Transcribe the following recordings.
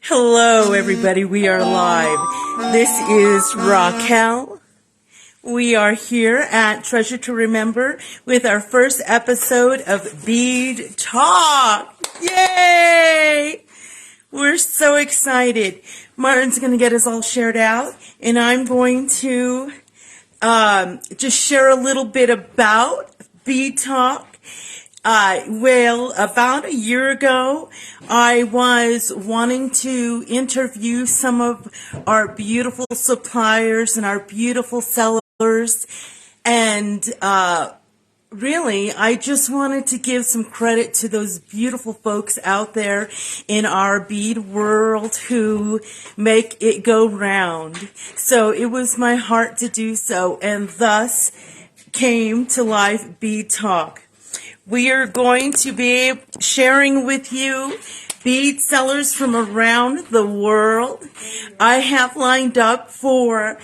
Hello, everybody. We are live. This is Raquel. We are here at Treasure to Remember with our first episode of Bead Talk. Yay! We're so excited. Martin's going to get us all shared out, and I'm going to just share a little bit about Bead Talk. Well, about a year ago, I was wanting to interview some of our beautiful suppliers and our beautiful sellers, and really, I just wanted to give some credit to those beautiful folks out there in our bead world who make it go round. So it was my heart to do so, and thus came to life Bead Talk. We are going to be sharing with you bead sellers from around the world. I have lined up for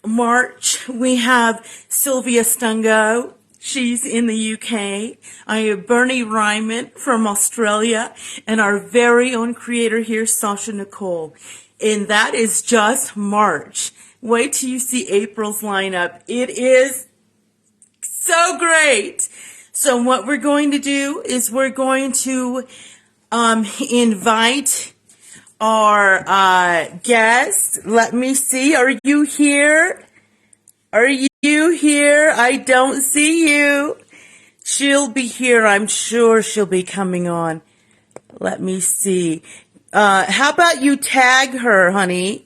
March. We have Sylvia Stungo. She's in the UK. I have Bernie Ryman from Australia, and our very own creator here, SachaNicole. And that is just March. Wait till you see April's lineup. It is so great. So what we're going to do is we're going to invite our guest. Let me see. Are you here? Are you here? I don't see you. She'll be here. I'm sure she'll be coming on. Let me see. How about you tag her, honey?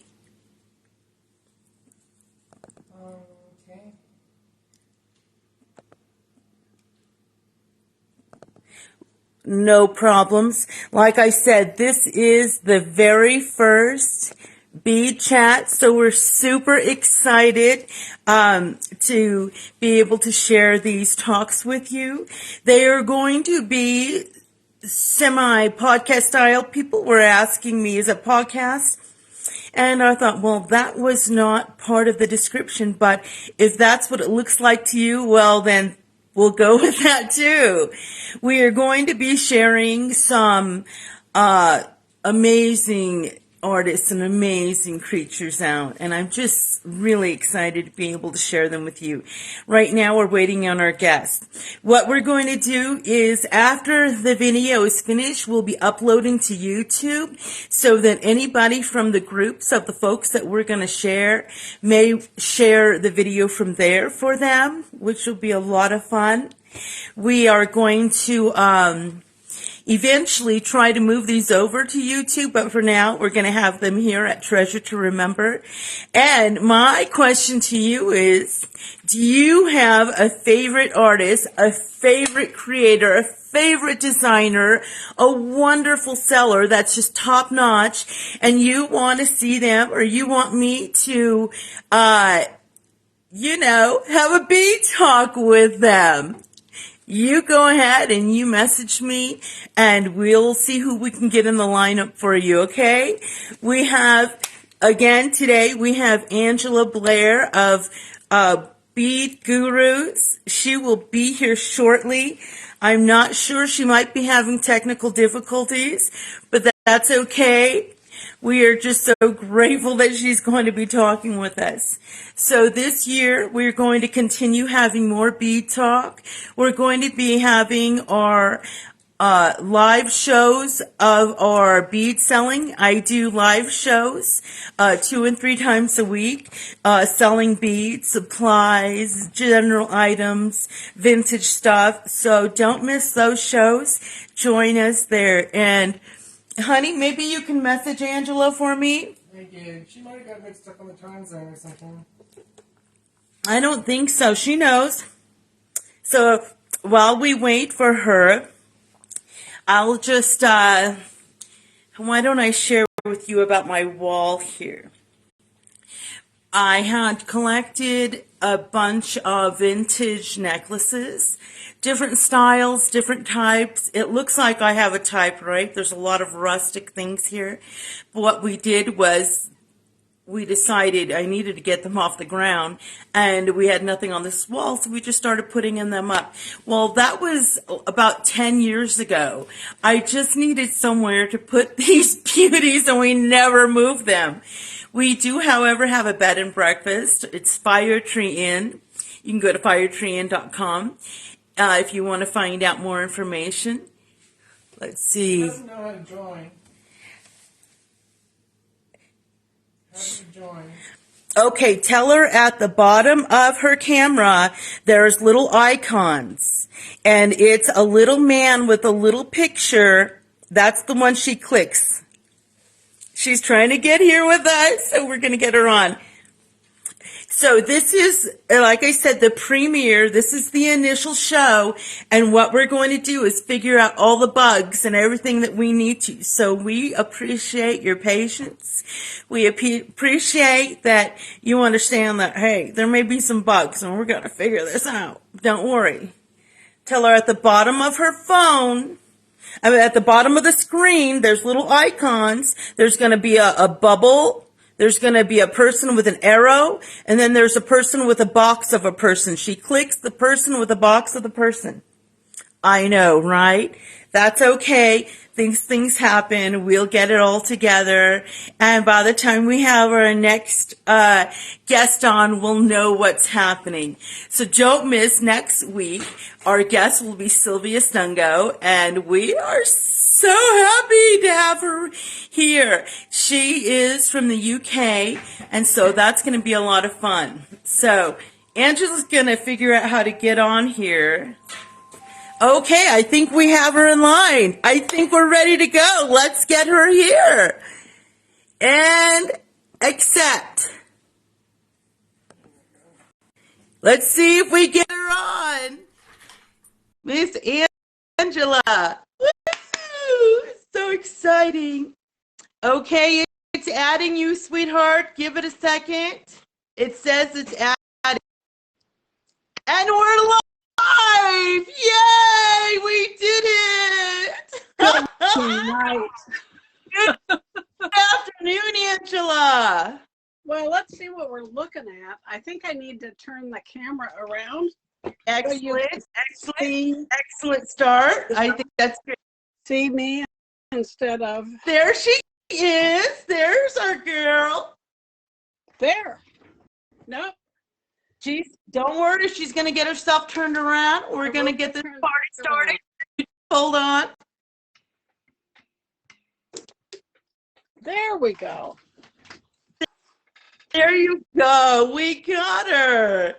No problems. Like I said, this is the very first bead chat, so we're super excited to be able to share these talks with you. They are going to be semi-podcast style. People were asking me, is it podcast? And I thought, well, that was not part of the description, but if that's what it looks like to you, well, then we'll go with that too. We are going to be sharing some amazing artists and amazing creatures out, and I'm just really excited to be able to share them with you. Right now we're waiting on our guest. What we're going to do is after the video is finished, we'll be uploading to YouTube so that anybody from the groups of the folks that we're going to share may share the video from there for them, which will be a lot of fun. We are going to eventually try to move these over to YouTube, but for now, we're going to have them here at Treasure to Remember. And my question to you is, do you have a favorite artist, a favorite creator, a favorite designer, a wonderful seller that's just top notch, and you want to see them, or you want me to, have a bead talk with them? You go ahead and you message me, and we'll see who we can get in the lineup for you, okay? We have, again, today, we have Angela BLAIR of Bead Gurus. She will be here shortly. I'm not sure. She might be having technical difficulties, but that's okay. We are just so grateful that she's going to be talking with us. So this year, we're going to continue having more bead talk. We're going to be having our live shows of our bead selling. I do live shows 2 and 3 times a week, selling beads, supplies, general items, vintage stuff. So don't miss those shows. Join us there. And honey, maybe you can message Angela for me? I did. She might have got mixed up on the time zone or something. I don't think so. She knows. So while we wait for her, I'll just, why don't I share with you about my wall here? I had collected a bunch of vintage necklaces, different styles, different types. It looks like I have a type, right? There's a lot of rustic things here. But what we did was we decided I needed to get them off the ground, and we had nothing on this wall, so we just started putting them up. Well, that was about 10 years ago. I just needed somewhere to put these beauties, and we never moved them. We do, however, have a bed and breakfast. It's Fire Tree Inn. You can go to firetreeinn.com if you want to find out more information. Let's see. She doesn't know how to join. How do you join? Okay, tell her at the bottom of her camera, there's little icons. And it's a little man with a little picture. That's the one she clicks. She's trying to get here with us, so we're going to get her on. So this is, like I said, the premiere. This is the initial show. And what we're going to do is figure out all the bugs and everything that we need to. So we appreciate your patience. We appreciate that you understand that, hey, there may be some bugs and we're going to figure this out. Don't worry. Tell her at the bottom of her phone, at the bottom of the screen, there's little icons. There's going to be a bubble. There's going to be a person with an arrow, and then there's a person with a box of a person. She clicks the person with a box of the person. I know, right? That's okay. Things happen. We'll get it all together. And by the time we have our next guest on, we'll know what's happening. So don't miss next week. Our guest will be Sylvia Stungo, and we are so happy to have her here. She is from the UK, and so that's going to be a lot of fun. So Angela's going to figure out how to get on here. Okay, I think we have her in line. I think we're ready to go. Let's get her here. And accept. Let's see if we get her on. Miss Angela. Woo! So exciting. Okay, it's adding you, sweetheart. Give it a second. It says it's adding. And we're live. Yay! We did it! Night. Good afternoon, Angela. Well, let's see what we're looking at. I think I need to turn the camera around. Excellent start. I think that's good. See me instead of... There she is. There's our girl. There. Nope. Don't worry, she's going to get herself turned around. We're going to get this party started. Hold on. There we go. There you go. We got her.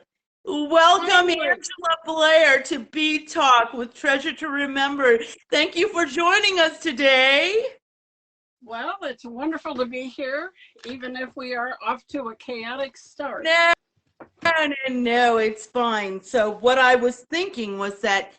Welcome, Angela BLAIR, to Bead Talk with Treasure to Remember. Thank you for joining us today. Well, it's wonderful to be here, even if we are off to a chaotic start. No, it's fine. So what I was thinking was that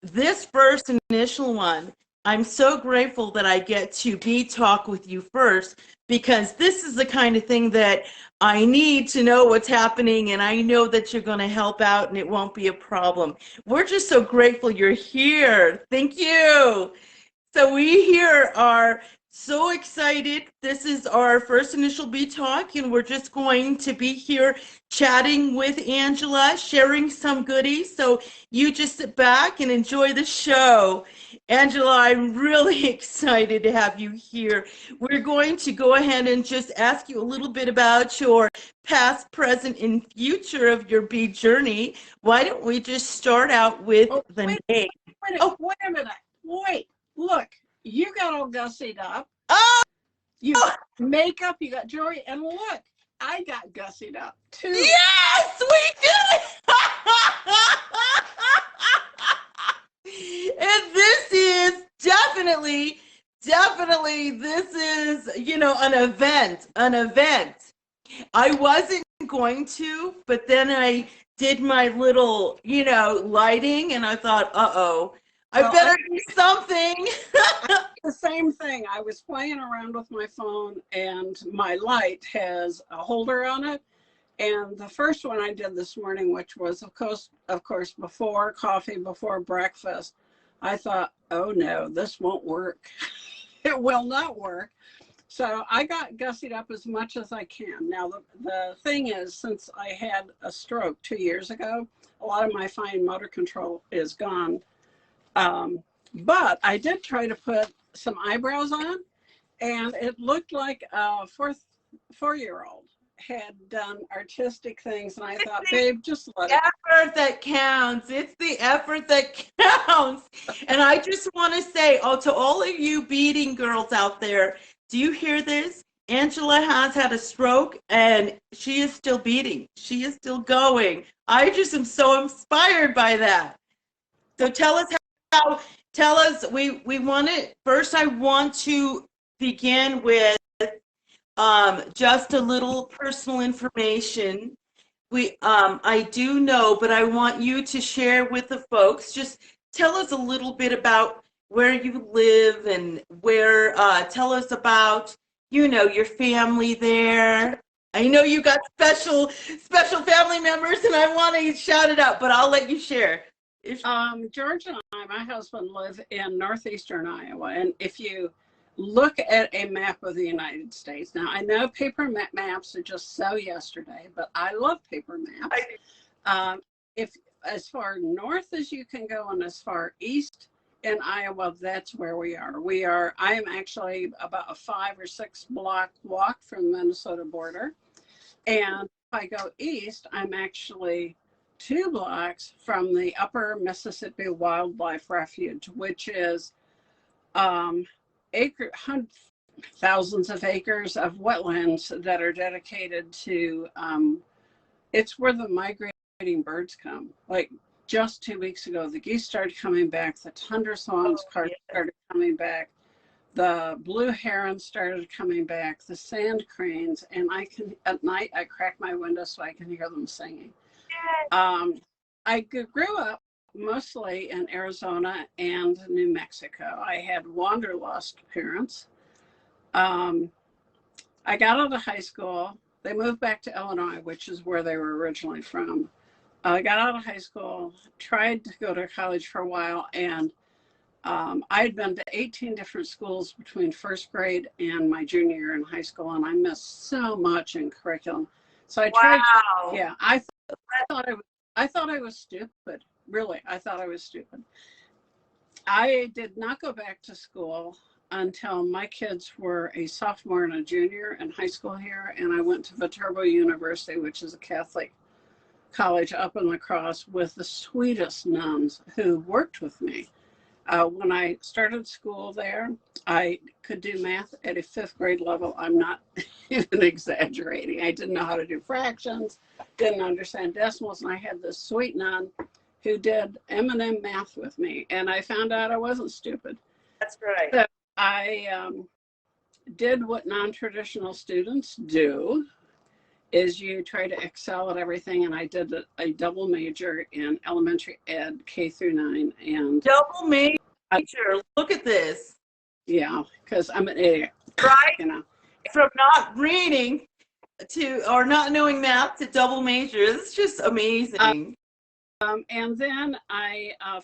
this first initial one, I'm so grateful that I get to Bead Talk with you first, because this is the kind of thing that I need to know what's happening, and I know that you're going to help out and it won't be a problem. We're just so grateful you're here. Thank you. So we here are so excited. This is our first initial Bead Talk, and we're just going to be here chatting with Angela, sharing some goodies. So you just sit back and enjoy the show. Angela, I'm really excited to have you here. We're going to go ahead and just ask you a little bit about your past, present, and future of your bead journey. Why don't we just start out with the name? Wait a minute. Wait, look. You got all gussied up. Oh! You got makeup, you got jewelry, and look, I got gussied up too. Yes, we did it! And this is definitely, this is, an event. I wasn't going to, but then I did my little, lighting, and I thought, I better do something. The same thing. I was playing around with my phone, and my light has a holder on it. And the first one I did this morning, which was, of course, before coffee, before breakfast, I thought, oh no, this won't work. It will not work. So I got gussied up as much as I can. Now, the thing is, since I had a stroke 2 years ago, a lot of my fine motor control is gone. But I did try to put some eyebrows on, and it looked like a four-year-old had done artistic things. And I thought, babe, just let it. Effort that counts. It's the effort that counts. And I just want to say, to all of you beading girls out there, do you hear this? Angela has had a stroke and she is still beading. She is still going. I just am so inspired by that. So tell us we want to, first I want to begin with just a little personal information. I do know, but I want you to share with the folks. Just tell us a little bit about where you live and where. Tell us about, your family there. I know you got special family members, and I want to shout it out, but I'll let you share. George and I, my husband, live in northeastern Iowa, and if you look at a map of the United States. Now, I know paper maps are just so yesterday, but I love paper maps. If as far north as you can go and as far east in Iowa, that's where we are. I am actually about a 5 or 6 block walk from the Minnesota border. And if I go east, I'm actually 2 blocks from the Upper Mississippi Wildlife Refuge, which is thousands of acres of wetlands that are dedicated to, it's where the migrating birds come. Like just 2 weeks ago, the geese started coming back, the tundra swans started coming back, the blue herons started coming back, the sand cranes, and at night, I crack my window so I can hear them singing. I grew up mostly in Arizona and New Mexico. I had Wanderlust parents. I got out of high school. They moved back to Illinois, which is where they were originally from. I got out of high school, tried to go to college for a while, and I had been to 18 different schools between first grade and my junior year in high school, and I missed so much in curriculum. So I tried. Wow. Yeah, I thought I was stupid. Really, I thought I was stupid. I did not go back to school until my kids were a sophomore and a junior in high school here, and I went to Viterbo University, which is a Catholic college up in La Crosse, with the sweetest nuns who worked with me. When I started school there, I could do math at a 5th grade level. I'm not even exaggerating. I didn't know how to do fractions, didn't understand decimals, and I had this sweet nun who did M&M math with me, and I found out I wasn't stupid. That's right. So I did what non-traditional students do, is you try to excel at everything, and I did a double major in elementary ed, K through 9, and double major. Look at this. Yeah, because I'm an idiot. Right? From not reading or not knowing math to double major. It's just amazing. And then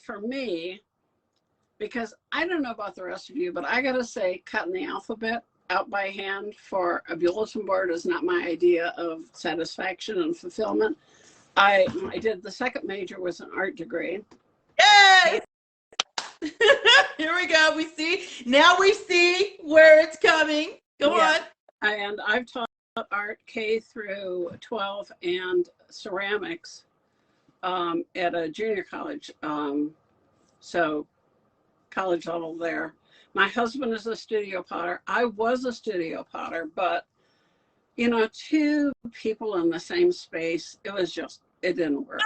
for me, because I don't know about the rest of you, but I gotta say, cutting the alphabet out by hand for a bulletin board is not my idea of satisfaction and fulfillment. I did the second major was an art degree. Yay! Here we go. We see where it's coming. Go on. And I've taught art K through 12 and ceramics at a junior college. So college level there. My husband is a studio potter. I was a studio potter, but 2 people in the same space, it didn't work.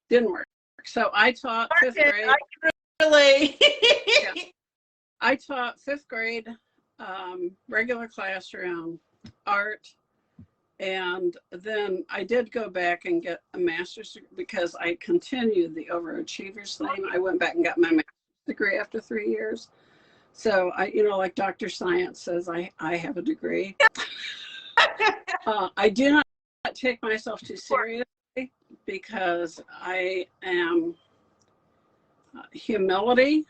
Didn't work. So I taught 5th grade. I can relate. I taught 5th grade, regular classroom, art, and then I did go back and get a master's degree because I continued the overachievers thing. I went back and got my master's degree after 3 years. So like Dr. Science says, I have a degree. I do not take myself too seriously because I am humility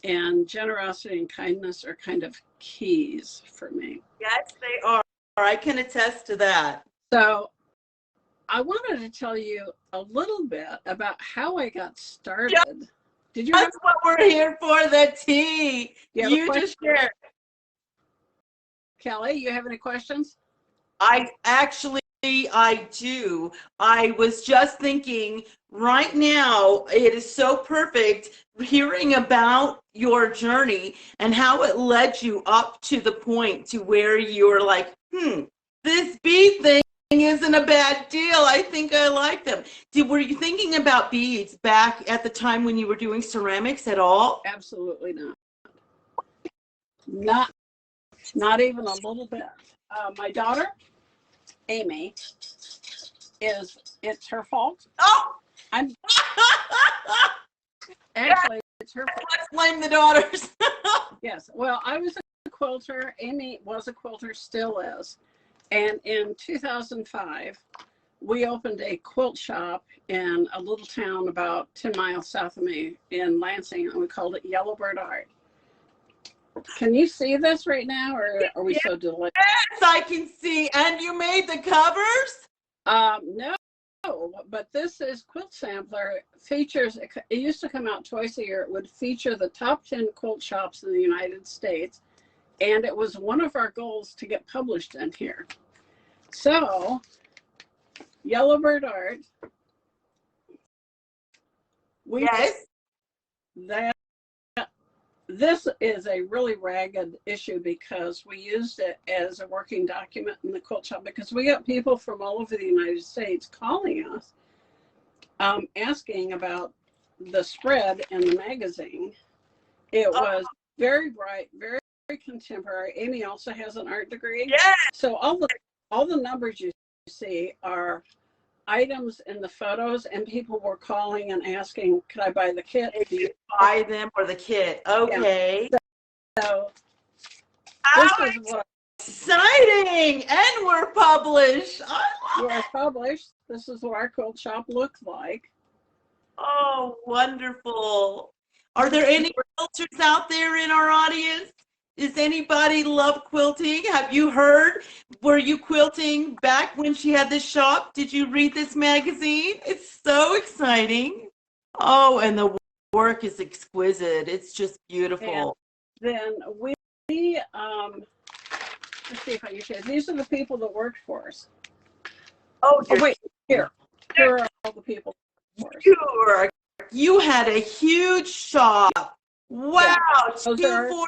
And generosity and kindness are kind of keys for me. Yes, they are. I can attest to that. So I wanted to tell you a little bit about how I got started. Yep. Did you? That's what we're here for, the tea. You just shared. Kelly, you have any questions? I do. I was just thinking right now, it is so perfect hearing about your journey and how it led you up to the point to where you're like, this bead thing isn't a bad deal. I think I like them. Were you thinking about beads back at the time when you were doing ceramics at all? Absolutely not. Not even a little bit. My daughter, Amy, it's her fault. Oh! Actually, it's her fault. Let's blame the daughters. Yes. Well, I was a quilter. Amy was a quilter, still is. And in 2005, we opened a quilt shop in a little town about 10 miles south of me in Lansing, and we called it Yellowbird Art. Can you see this right now, or are we so delayed? Yes, I can see. And you made the covers? No, but this is Quilt Sampler. Features, it used to come out twice a year. It would feature the top 10 quilt shops in the United States. And it was one of our goals to get published in here. So, Yellowbird Art. Yes. This is a really ragged issue because we used it as a working document in the quilt shop because we got people from all over the United States calling us, asking about the spread in the magazine. It was very bright, very contemporary. Amy also has an art degree. Yes. So all the numbers you see are items in the photos, and people were calling and asking, "Could I buy the kit?" Do you buy them or the kit? Okay. Yeah. So this is what exciting, and we're published. we're published. This is what our quilt shop looks like. Oh, wonderful. Are there any quilters out there in our audience? Does anybody love quilting? Have you heard? Were you quilting back when she had this shop? Did you read this magazine? It's so exciting. Oh, and the work is exquisite. It's just beautiful. And then we let's see if I can share. These are the people that worked for us. Oh, wait, here are all the people that worked for us. You had a huge shop. Wow. Yeah. 2, 4,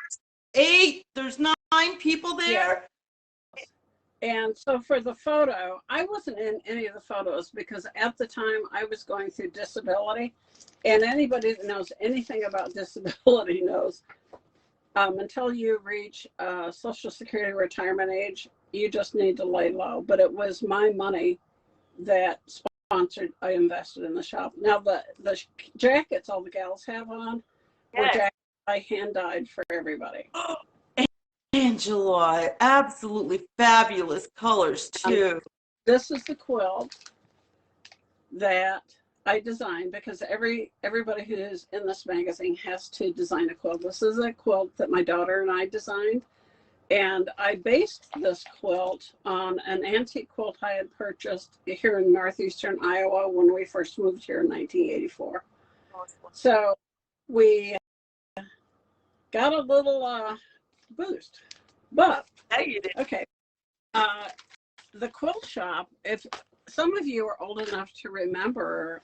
8. There's 9 people there. Yeah. And so for the photo, I wasn't in any of the photos because at the time I was going through disability, and anybody that knows anything about disability knows until you reach Social Security retirement age, you just need to lay low. But it was my money that sponsored, I invested in the shop. Now the jackets all the gals have on were jackets I hand dyed for everybody. Angela, absolutely fabulous colors too. This is the quilt that I designed because everybody who is in this magazine has to design a quilt. This is a quilt that my daughter and I designed, and I based this quilt on an antique quilt I had purchased here in northeastern Iowa when we first moved here in 1984. So we got a little boost, but okay. The quilt shop, if some of you are old enough to remember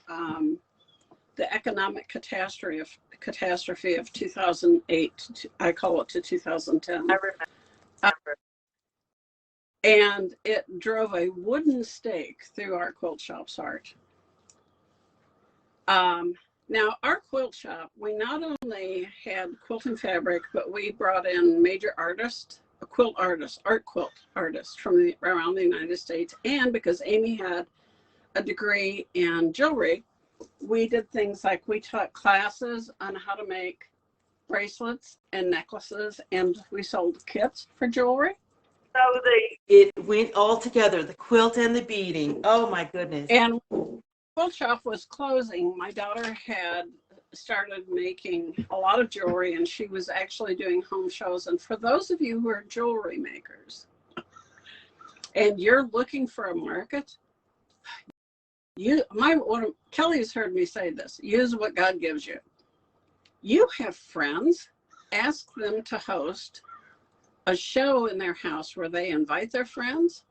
the economic catastrophe of 2008, I call it to 2010. I remember. And it drove a wooden stake through our quilt shop's heart. Now, our quilt shop, we not only had quilting fabric, but we brought in major artists, art quilt artists from around the United States. And because Amy had a degree in jewelry, we did things like we taught classes on how to make bracelets and necklaces, and we sold kits for jewelry. So it went all together, the quilt and the beading. Oh my goodness. And quilt shop was closing. My daughter had started making a lot of jewelry, and she was actually doing home shows. And for those of you who are jewelry makers and you're looking for a market, Kelly's heard me say this: use what God gives you. You have friends, ask them to host a show in their house where they invite their friends.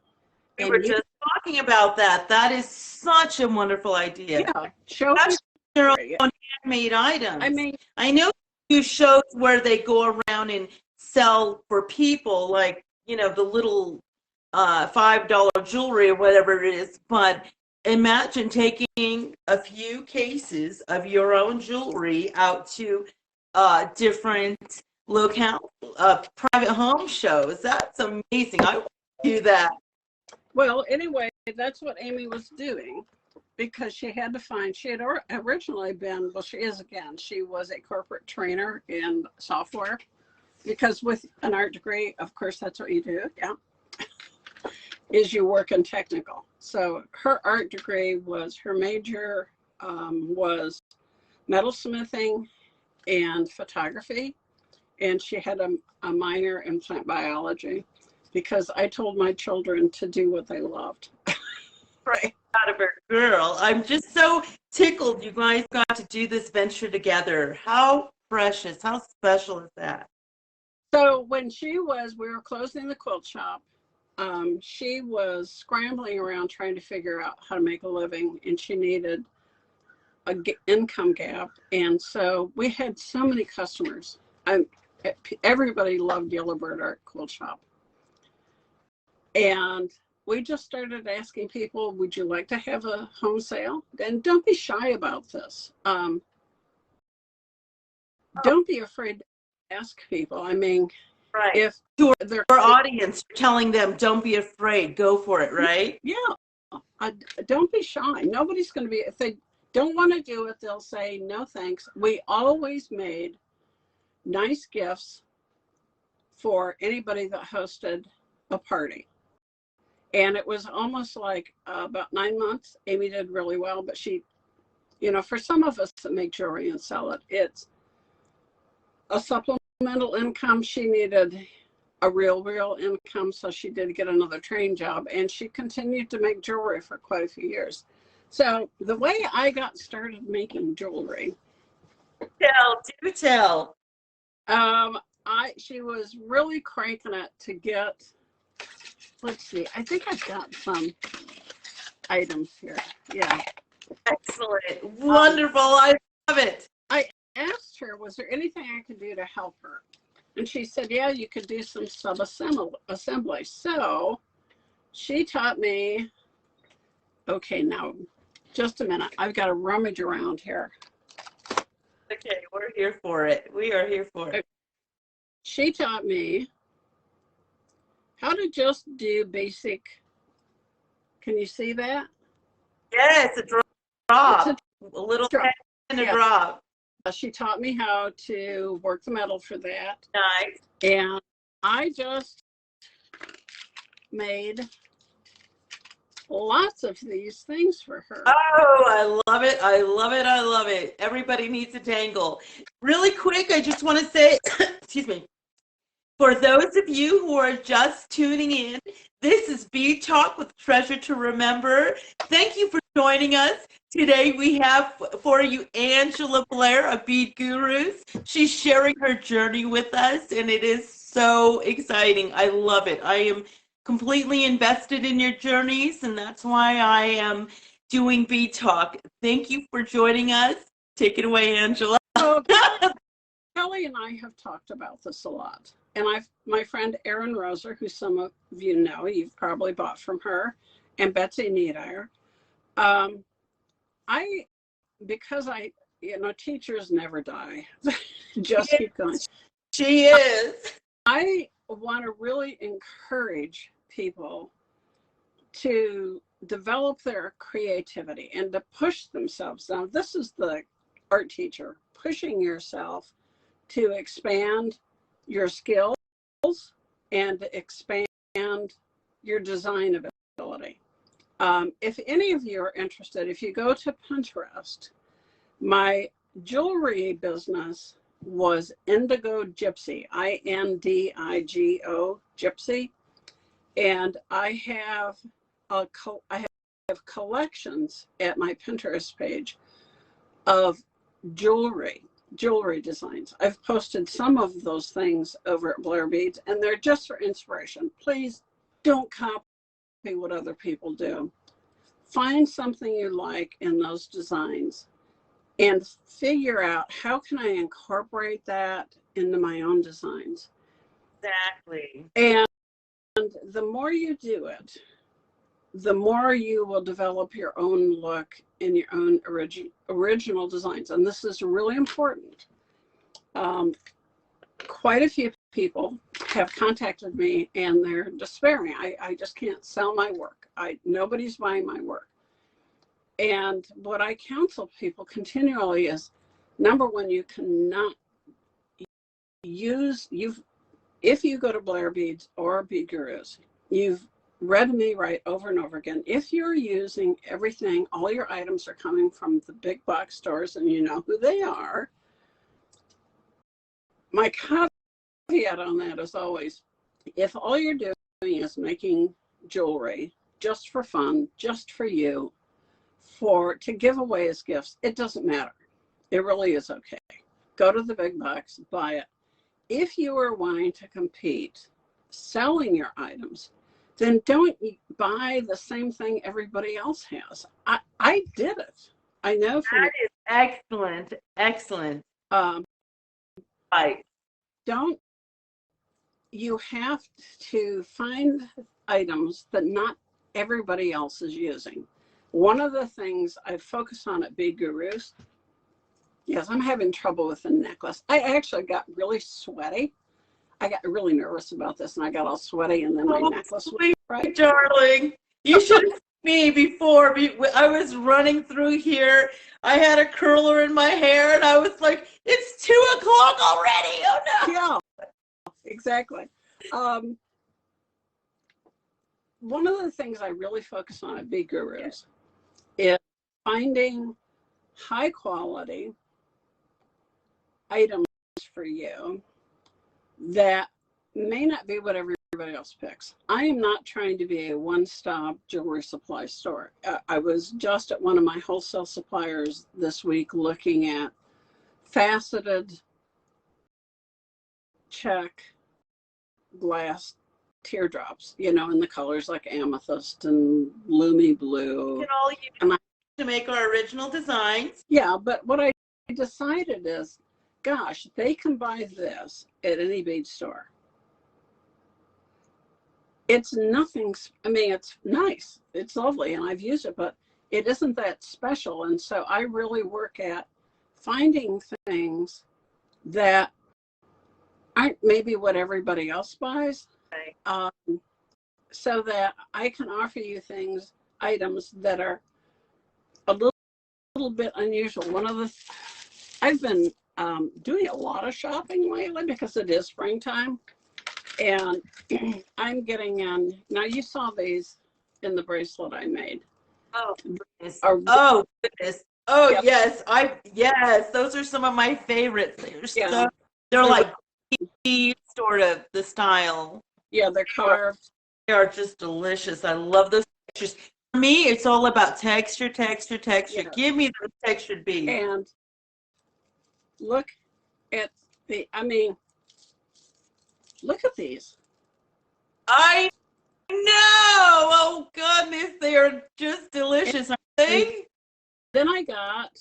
We were just talking about that. That is such a wonderful idea. Yeah, show their own handmade items. I mean, I know you shows where they go around and sell for people, like, you know, the little $5 jewelry or whatever it is, but imagine taking a few cases of your own jewelry out to different locale, private home shows. That's amazing. I want to do that. Well, anyway, that's what Amy was doing, because she had to find, she had originally been, well, she is again, she was a corporate trainer in software, because with an art degree, of course, that's what you do, yeah, is you work in technical. So her art degree was, her major was metalsmithing and photography, and she had a minor in plant biology, because I told my children to do what they loved. Right. Out of her girl. I'm just so tickled you guys got to do this venture together. How precious, how special is that? So when we were closing the quilt shop, she was scrambling around trying to figure out how to make a living, and she needed an income gap. And so we had so many customers. Everybody loved Yellowbird Art Quilt Shop. And we just started asking people, would you like to have a home sale? And don't be shy about this. Don't be afraid to ask people. I mean, right. If their audience, telling them, don't be afraid, go for it, right? Yeah. Don't be shy. Nobody's going to be, if they don't want to do it, they'll say, no, thanks. We always made nice gifts for anybody that hosted a party. And it was almost like about 9 months. Amy did really well, but she, you know, for some of us that make jewelry and sell it, it's a supplemental income. She needed a real income, so she did get another training job, and she continued to make jewelry for quite a few years. So the way I got started making jewelry. Do tell. She was really cranking it to get, let's see, I think I've got some items here. Yeah. Excellent. Wonderful. I love it. I asked her, was there anything I could do to help her? And she said, yeah, you could do some sub-assembly. So she taught me, okay, now, just a minute. I've got to rummage around here. Okay, we're here for it. We are here for it. She taught me how to just do basic, can you see that? Yes, a drop. A little drop. And a drop. She taught me how to work the metal for that. Nice. And I just made lots of these things for her. Oh, I love it. I love it. I love it. Everybody needs a dangle. Really quick, I just want to say, excuse me, for those of you who are just tuning in, this is Bead Talk with Treasure to Remember. Thank you for joining us. Today we have for you Angela BLAIR of Bead Gurus. She's sharing her journey with us, and it is so exciting. I love it. I am completely invested in your journeys, and that's why I am doing Bead Talk. Thank you for joining us. Take it away, Angela. Kelly and I have talked about this a lot. And my friend Erin Roser, who some of you know, you've probably bought from her, and Betsy Niederer. Because teachers never die. Just keep going. She is. I want to really encourage people to develop their creativity and to push themselves. Now, this is the art teacher, pushing yourself to expand your skills and expand your design ability. If any of you are interested, if you go to Pinterest, my jewelry business was Indigo Gypsy, Indigo Gypsy, and I have collections at my Pinterest page of jewelry designs. I've posted some of those things over at BLAIR Beads, and they're just for inspiration. Please don't copy what other people do. Find something you like in those designs and figure out, how can I incorporate that into my own designs? Exactly. And the more you do it, the more you will develop your own look and your own original designs. And this is really important. Quite a few people have contacted me and they're despairing. I just can't sell my work. Nobody's buying my work. And what I counsel people continually is, number one, you cannot use, if you go to BLAIR Beads or Bead Gurus, you've read me right over and over again. If you're using everything, all your items are coming from the big box stores and you know who they are. My caveat on that is always, if all you're doing is making jewelry just for fun, just for you, to give away as gifts, it doesn't matter. It really is okay. Go to the big box, buy it. If you are wanting to compete selling your items, then don't buy the same thing everybody else has. I did it. I know. That is excellent. Excellent. Right. You have to find items that not everybody else is using. One of the things I focus on at Bead Gurus, yes, I'm having trouble with the necklace. I actually got really sweaty. I got really nervous about this and I got all sweaty, and then my necklace was right. Darling, you should have seen me before. I was running through here. I had a curler in my hair and I was like, it's 2 o'clock already. Oh no. Yeah, exactly. One of the things I really focus on at Bead Gurus is finding high quality items for you that may not be what everybody else picks. I am not trying to be a one-stop jewelry supply store. I was just at one of my wholesale suppliers this week looking at faceted check glass teardrops, you know, in the colors like amethyst and bloomy blue. And all you do to make our original designs. Yeah, but what I decided is, gosh, they can buy this at any bead store. It's nothing, I mean, it's nice, it's lovely, and I've used it, but it isn't that special. And so I really work at finding things that aren't maybe what everybody else buys, so that I can offer you items that are a little bit unusual. I've been doing a lot of shopping lately because it is springtime, and I'm getting in. Now you saw these in the bracelet I made. Oh goodness! Oh goodness! Oh yep. Yes, those are some of my favorites. They're like sort of the style. Yeah, they're carved. They are just delicious. I love those textures. For me, it's all about texture. Yeah. Give me those textured beads. And look at look at these. I know. Oh goodness, they are just delicious, aren't they? Then I got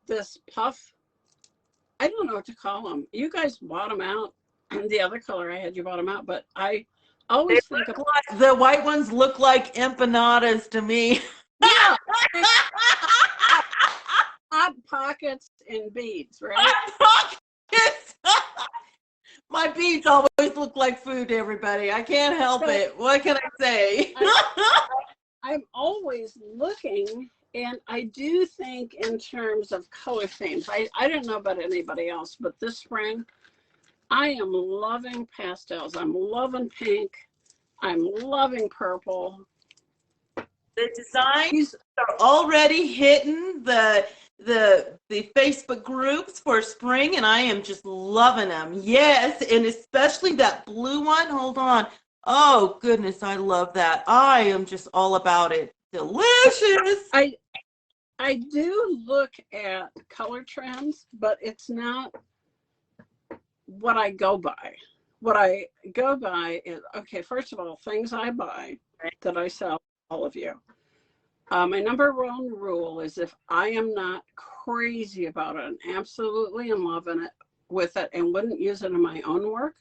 this puff. I don't know what to call them. You guys bought them out. And the other color I had, you bought them out. But I always think of the white ones look like empanadas to me. Yeah. Hot pockets and beads, right? Hot pockets. My beads always look like food to everybody. I can't help it. What can I say? I'm always looking, and I do think in terms of color themes. I don't know about anybody else, but this spring, I am loving pastels. I'm loving pink. I'm loving purple. The designs are already hitting the the Facebook groups for spring, and I am just loving them. Yes, and especially that blue one. Hold on. Oh goodness, I love that. I am just all about it. Delicious. I do look at color trends, but it's not what I go by. What I go by is, okay, first of all, things I buy that I sell all of you. My number one rule is if I am not crazy about it and absolutely in love with it and wouldn't use it in my own work,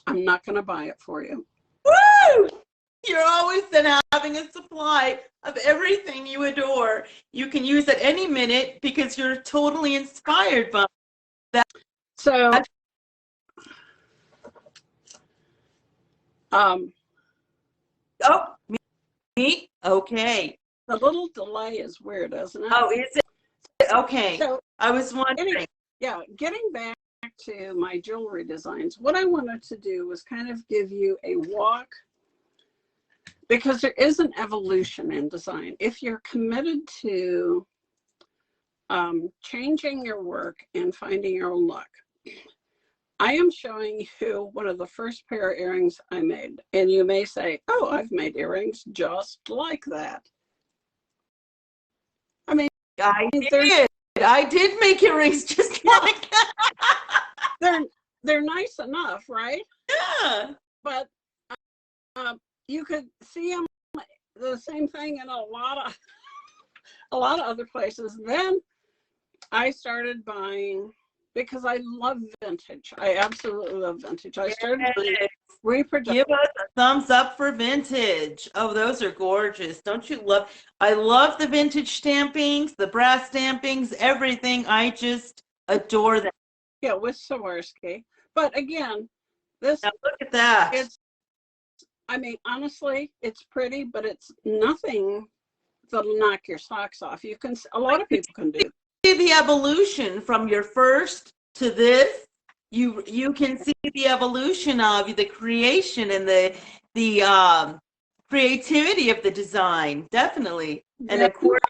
I'm not going to buy it for you. Woo! You're always then having a supply of everything you adore. You can use at any minute because you're totally inspired by that. So, oh, me? Okay. The little delay is weird, isn't it? Oh, is it? Okay. So, I was wondering. Getting back to my jewelry designs, what I wanted to do was kind of give you a walk, because there is an evolution in design. If you're committed to changing your work and finding your own look, I am showing you one of the first pair of earrings I made. And you may say, oh, I've made earrings just like that. I mean, I did make earrings just like that. They're nice enough, right? Yeah. But you could see them the same thing in a lot of other places. Then I started buying, because I love vintage. I absolutely love vintage. I started buying reproduction. Give us a thumbs up for vintage. Oh, those are gorgeous. Don't you love? I love the vintage stampings, the brass stampings, everything. I just adore them. Yeah, with Swarovski. But again, this, now look at that. I mean, honestly, it's pretty, but it's nothing that'll knock your socks off. You can, a lot of people can do. See the evolution from your first to this. You can see the evolution of the creation and the creativity of the design, definitely. And of course,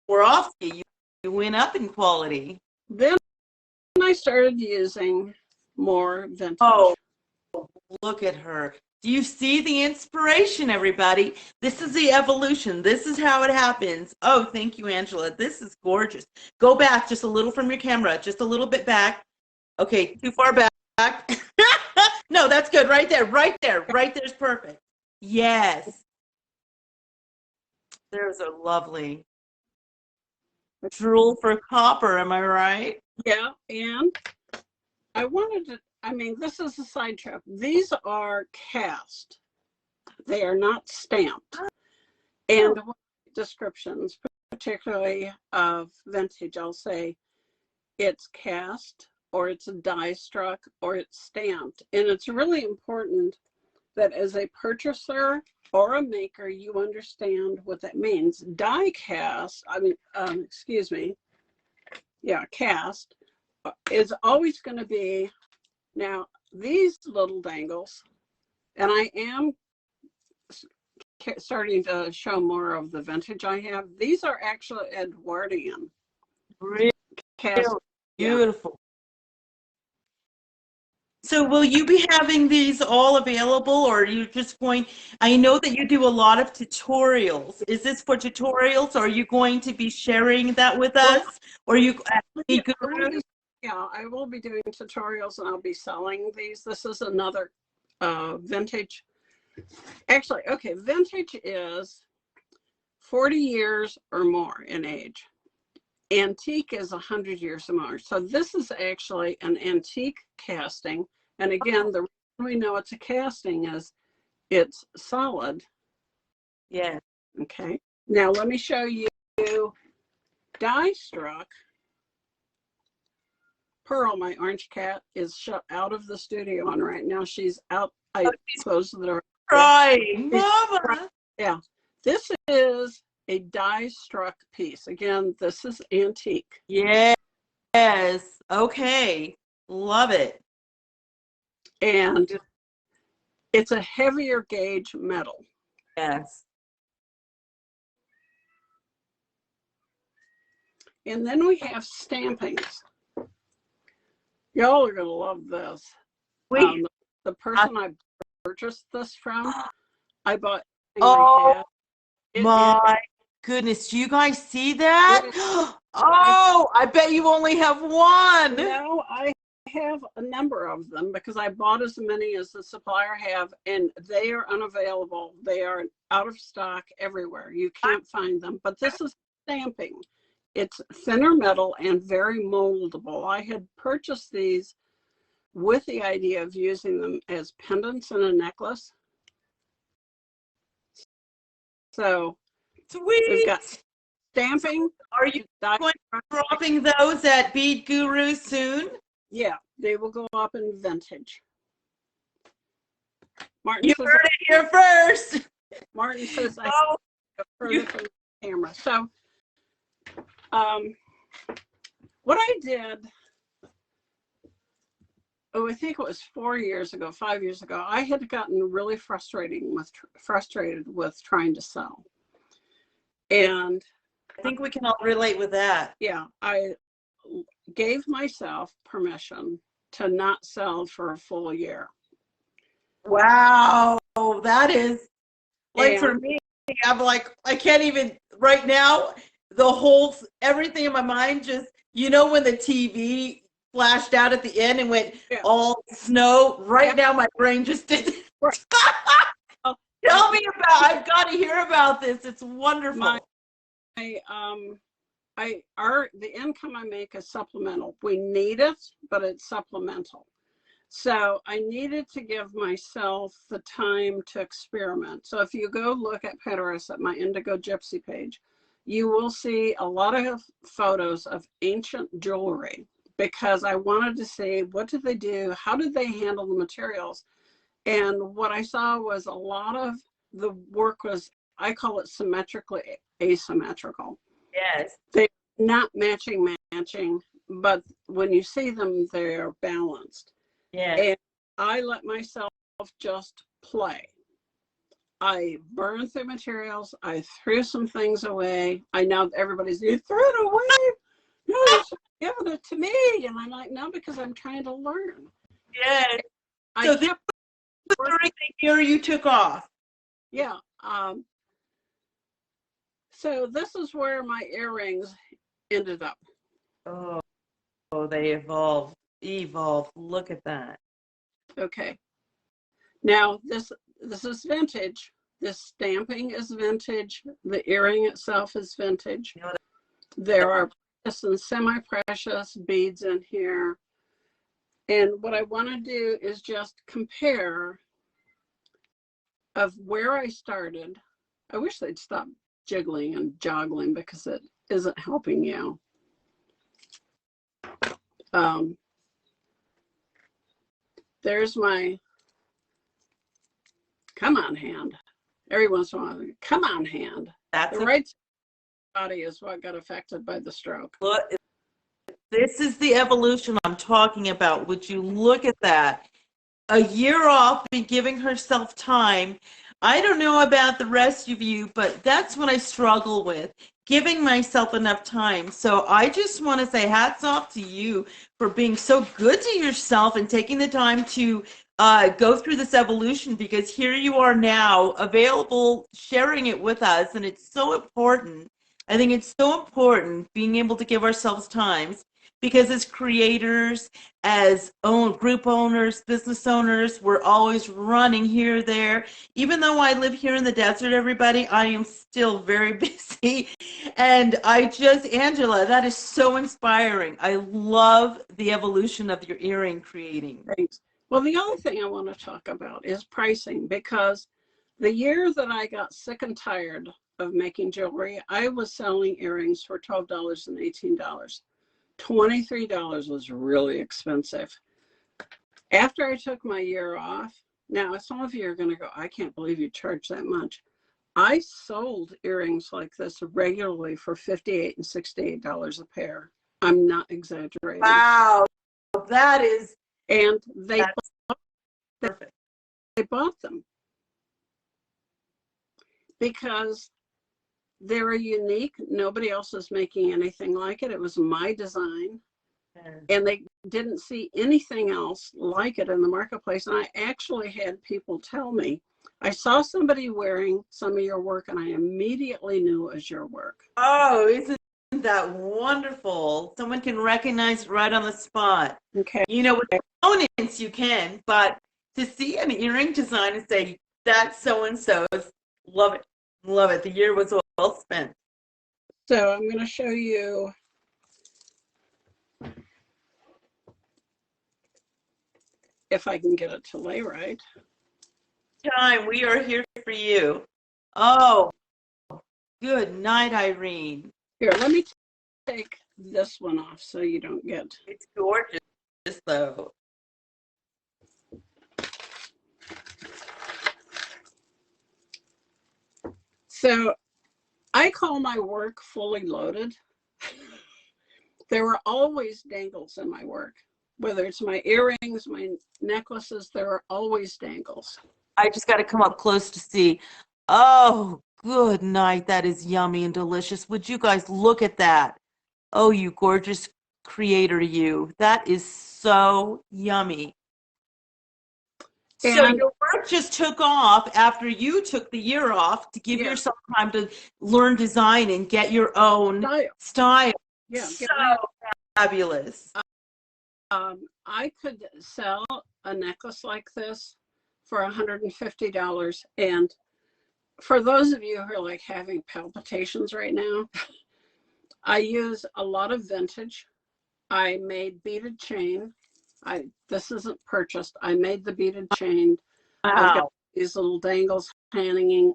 Swarovski, you went up in quality. Then I started using more vintage. Oh, look at her. Do you see the inspiration, everybody? This is the evolution. This is how it happens. Oh, thank you, Angela. This is gorgeous. Go back just a little from your camera, just a little bit back. Okay, too far back. No, that's good. Right there, right there. Right there's perfect. Yes. There's a lovely drool for copper, am I right? Yeah, and I wanted to, I mean, this is a side trip. These are cast. They are not stamped. And descriptions, particularly of vintage, I'll say it's cast, or it's die struck, or it's stamped. And it's really important that as a purchaser or a maker, you understand what that means. Die cast, cast is always going to be, now these little dangles, and I am starting to show more of the vintage I have. These are actually Edwardian. Really cast. Beautiful. Yeah. So will you be having these all available, or are you just going, I know that you do a lot of tutorials. Is this for tutorials, or are you going to be sharing that with us? Or are you Bead Gurus? Yeah, I will be doing tutorials and I'll be selling these. This is another vintage. Actually, okay, vintage is 40 years or more in age. Antique is 100 years or more. So this is actually an antique casting. And again, the reason we know it's a casting is it's solid. Yeah. Okay. Now let me show you die struck. Pearl, my orange cat, is shut out of the studio on right now. She's out. I closed the door. Crying, Mama. Yeah. This is a die struck piece. Again, this is antique. Yes. Okay. Love it. And it's a heavier gauge metal. Yes. And then we have stampings. Y'all are gonna love this. The person I purchased this from, I bought. Oh my goodness! Do you guys see that? Oh, I bet you only have one. No, I have a number of them because I bought as many as the supplier have, and they are unavailable. They are out of stock everywhere. You can't find them. But this is stamping. It's thinner metal and very moldable. I had purchased these with the idea of using them as pendants in a necklace. So sweet. We've got stamping. Are you going to be dropping those at Bead Gurus soon? Yeah, they will go up in vintage. Martin you says, heard it here first. Martin says I further from the camera. So what I did, I think it was 4 years ago, 5 years ago, I had gotten really frustrated with trying to sell. And I think we can all relate with that. Yeah, I gave myself permission to not sell for a full year. Wow, that is like, for me, I'm like, I can't even right now, everything in my mind just, you know, when the TV flashed out at the end and went all snow, right now my brain just did. Tell me I've got to hear about this. It's wonderful. The income I make is supplemental. We need it, but it's supplemental. So I needed to give myself the time to experiment. So if you go look at Pinterest at my Indigo Gypsy page, you will see a lot of photos of ancient jewelry because I wanted to see what did they do, how did they handle the materials, and what I saw was a lot of the work was, I call it symmetrically asymmetrical. Yes. They're not matching, but when you see them, they're balanced. Yeah. And I let myself just play. I burned through materials. I threw some things away. I know everybody's, you threw it away. No, you should have given it to me. And I'm like, no, because I'm trying to learn. Yeah. So this was during the year you took off. Yeah. So this is where my earrings ended up. Oh, they evolved. Look at that. Okay. Now this is vintage. This stamping is vintage. The earring itself is vintage. There are precious and semi-precious beads in here. And what I want to do is just compare of where I started. I wish they'd stop jiggling and joggling because it isn't helping you. There's my come on hand. Every once in a while, come on hand. That's the right body is what got affected by the stroke. Look, this is the evolution I'm talking about. Would you look at that? A year off, be giving herself time. I don't know about the rest of you, but that's what I struggle with, giving myself enough time. So I just want to say hats off to you for being so good to yourself and taking the time to go through this evolution, because here you are now available, sharing it with us. And it's so important. I think it's so important being able to give ourselves times, because as creators, as group owners, business owners, we're always running here, there. Even though I live here in the desert, everybody, I am still very busy. And Angela, that is so inspiring. I love the evolution of your earring creating. Thanks. Well, the other thing I want to talk about is pricing, because the year that I got sick and tired of making jewelry, I was selling earrings for $12 and $18. $23 was really expensive. After I took my year off, now some of you are going to go, I can't believe you charge that much. I sold earrings like this regularly for $58 and $68 a pair. I'm not exaggerating. Wow, that is. And they bought them because They're unique. Nobody else is making anything like it. It was my design. And they didn't see anything else like it in the marketplace. And I actually had people tell me, I saw somebody wearing some of your work and I immediately knew it was your work. Oh, isn't that wonderful? Someone can recognize it right on the spot. Okay. You know, with components you can, but to see an earring design and say, that's so-and-so's, love it. Love it. The year was well spent. So I'm going to show you. If I can get it to lay right. Time, we are here for you. Oh, good night, Irene. Here, let me take this one off so you don't get. It's gorgeous, though. So I call my work fully loaded. There were always dangles in my work. Whether it's my earrings, my necklaces, there are always dangles. I just got to come up close to see. Oh, good night. That is yummy and delicious. Would you guys look at that? Oh, you gorgeous creator, you. That is so yummy. And so your work just took off after you took the year off to give Yeah. yourself time to learn design and get your own style. Yeah, So fabulous. I could sell a necklace like this for $150. And for those of you who are like having palpitations right now, I use a lot of vintage. I made beaded chain. This isn't purchased. I made the beaded chain. Wow. I've got these little dangles hanging.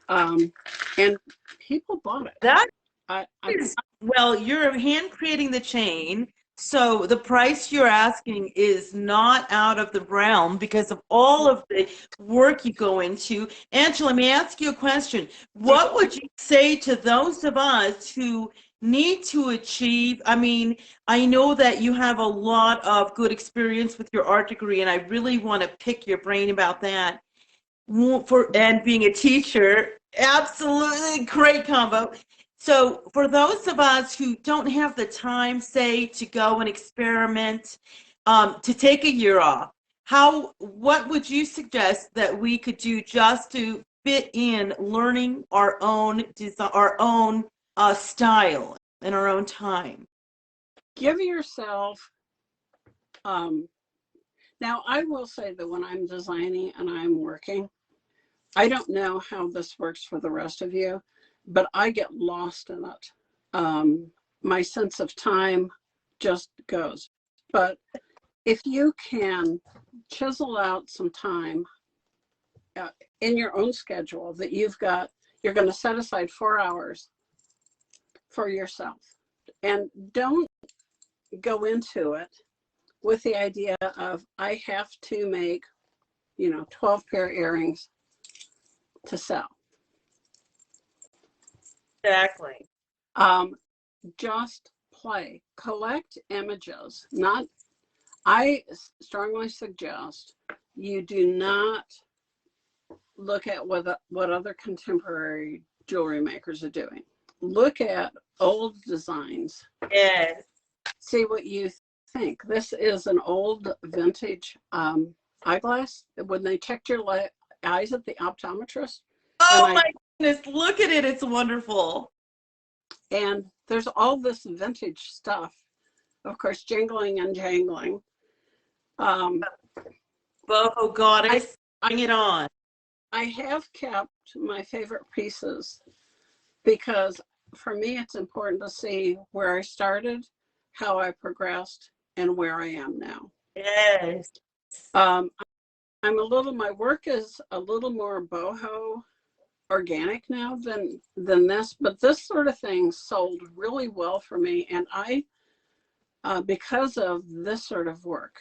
And people bought it. Well, you're hand creating the chain. So the price you're asking is not out of the realm because of all of the work you go into. Angela, let me ask you a question. What would you say to those of us who need to achieve? I mean, I know that you have a lot of good experience with your art degree, and I really want to pick your brain about that. And being a teacher, absolutely great combo. So for those of us who don't have the time, say, to go and experiment, to take a year off, what would you suggest that we could do just to fit in learning our own design, our own style in our own time? Give yourself, now I will say that when I'm designing and I'm working, I don't know how this works for the rest of you, but I get lost in it. My sense of time just goes. But if you can chisel out some time in your own schedule that you're going to set aside 4 hours for yourself, and don't go into it with the idea of, I have to make, 12 pair of earrings to sell. Exactly. Just play, collect images. I strongly suggest you do not look at what other contemporary jewelry makers are doing. Look at old designs. Yes. See what you think. This is an old vintage eyeglass. When they checked your eyes at the optometrist. Oh my goodness, look at it. It's wonderful. And there's all this vintage stuff, of course, jingling and jangling. Boho goddess, bring it on. I have kept my favorite pieces because for me, it's important to see where I started, how I progressed, and where I am now. Yes. My work is a little more boho organic now than this, but this sort of thing sold really well for me. And because of this sort of work,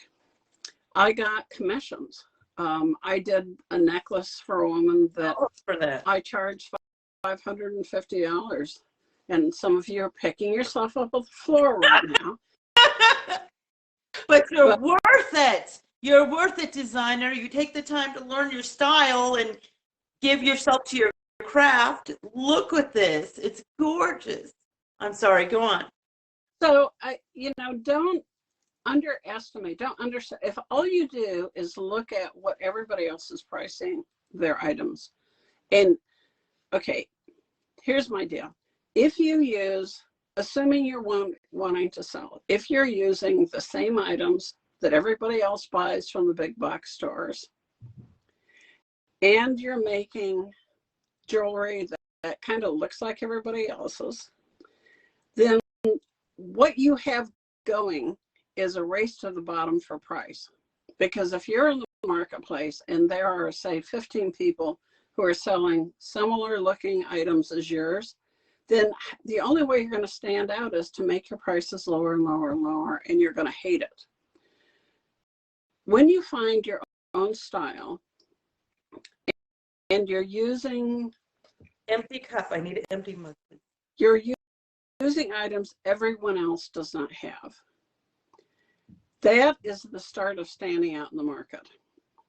I got commissions. I did a necklace for a woman that I charged $550. And some of you are picking yourself up off the floor right now. But you're worth it. You're worth it, designer. You take the time to learn your style and give yourself to your craft. Look at this. It's gorgeous. I'm sorry, go on. So don't underestimate, don't understand. If all you do is look at what everybody else is pricing their items, and okay, here's my deal. If you use, assuming you're wanting to sell, if you're using the same items that everybody else buys from the big box stores, and you're making jewelry that kind of looks like everybody else's, then what you have going is a race to the bottom for price. Because if you're in the marketplace and there are, say, 15 people who are selling similar looking items as yours, then the only way you're going to stand out is to make your prices lower and lower and lower, and you're going to hate it. When you find your own style and you're using empty cup, I need an empty mug. You're using items everyone else does not have. That is the start of standing out in the market.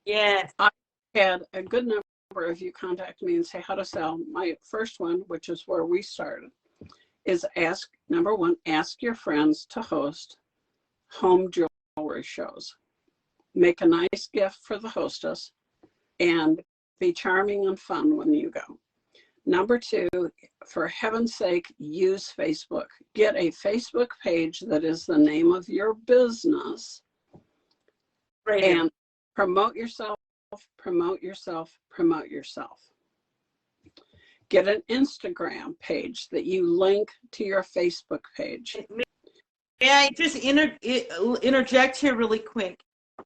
Yes. I had a good number of you contact me and say how to sell. My first one, which is where we started, is number one, ask your friends to host home jewelry shows. Make a nice gift for the hostess and be charming and fun when you go. Number two, for heaven's sake, use Facebook. Get a Facebook page that is the name of your business. Right. And promote yourself, promote yourself, promote yourself. Get an Instagram page that you link to your Facebook page. May I just interject here really quick?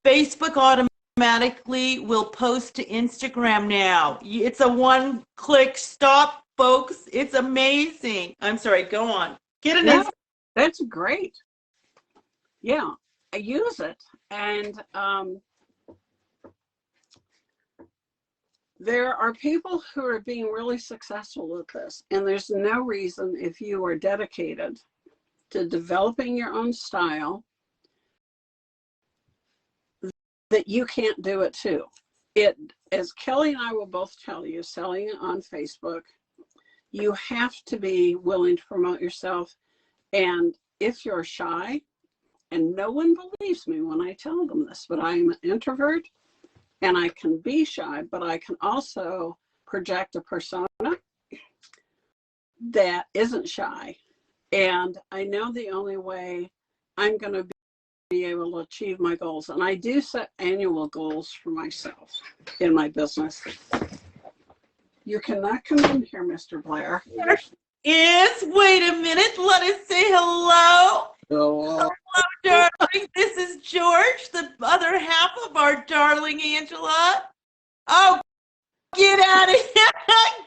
Facebook automatically will post to Instagram now. It's a one-click stop, folks. It's amazing. I'm sorry, go on. Get an Instagram. That's great. Yeah, I use it. And there are people who are being really successful at this. And there's no reason, if you are dedicated to developing your own style, that you can't do it too. As Kelly and I will both tell you, selling it on Facebook, you have to be willing to promote yourself. And if you're shy, and no one believes me when I tell them this, but I'm an introvert and I can be shy, but I can also project a persona that isn't shy. And I know the only way I'm going to be able to achieve my goals. And I do set annual goals for myself in my business. You cannot come in here, Mr. Blair. Yes, wait a minute. Let us say hello. Hello. Hello, darling. This is George, the other half of our darling Angela. Oh, get out of here.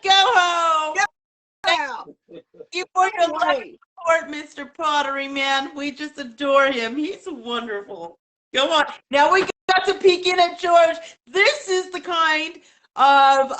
Go home. You for your love support, Mr. Pottery Man. We just adore him. He's wonderful. Go on. Now we got to peek in at George. This is the kind of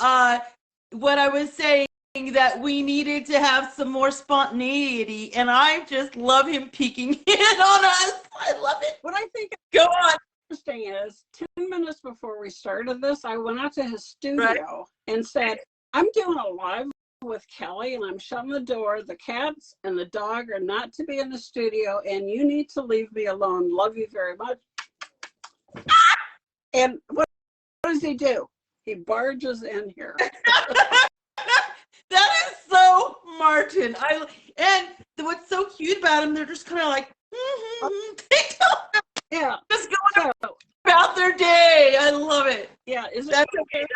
what I was saying, that we needed to have some more spontaneity, and I just love him peeking in on us. I love it. What I think go on. Interesting is 10 minutes before we started this, I went out to his studio and said, I'm doing a live with Kelly and I'm shutting the door. The cats and the dog are not to be in the studio and you need to leave me alone. Love you very much. And what does he do? He barges in here. That is so Martin. And what's so cute about him, they're just kind of like, yeah, just going about their day. I love it. Yeah, that's okay.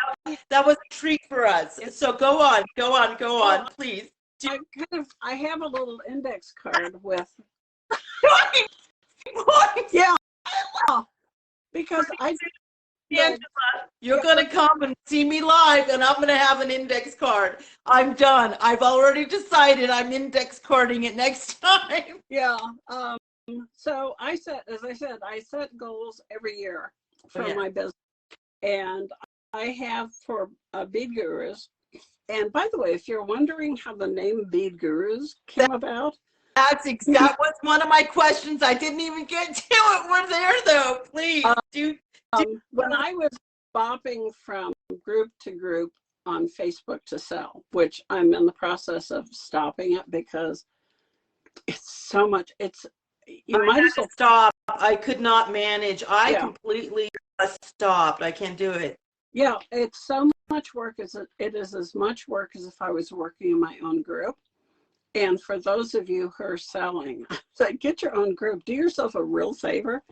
That was a treat for us. So go on, please. I have a little index card with. Yeah, because Angela, you're going to come and see me live, and I'm going to have an index card. I'm done. I've already decided I'm index carding it next time. Yeah. So as I said, I set goals every year for my business, and I have for Bead Gurus. And by the way, if you're wondering how the name Bead Gurus came about, that was one of my questions. I didn't even get to it. We're there though. Please do. When I was bopping from group to group on Facebook to sell, which I'm in the process of stopping it because it's so much. You might as well stop. I could not manage. I Yeah. completely stopped. I can't do it. Yeah, it's so much work as it is as much work as if I was working in my own group. And for those of you who are selling, so get your own group. Do yourself a real favor.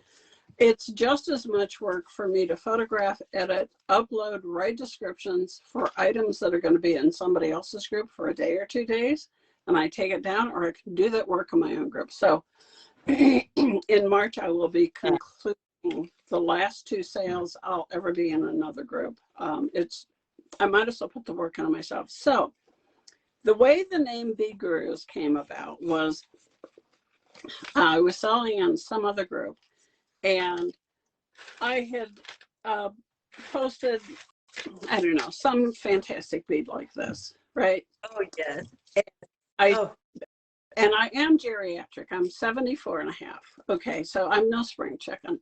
It's just as much work for me to photograph, edit, upload, write descriptions for items that are going to be in somebody else's group for a day or 2 days, and I take it down, or I can do that work in my own group. So in March, I will be concluding the last 2 sales I'll ever be in another group. I might as well put the work on myself. So the way the name Bead Gurus came about was I was selling in some other group, and I had posted, I don't know, some fantastic bead like this, right? Oh, yes. And I am geriatric. I'm 74 and a half. Okay, so I'm no spring chicken.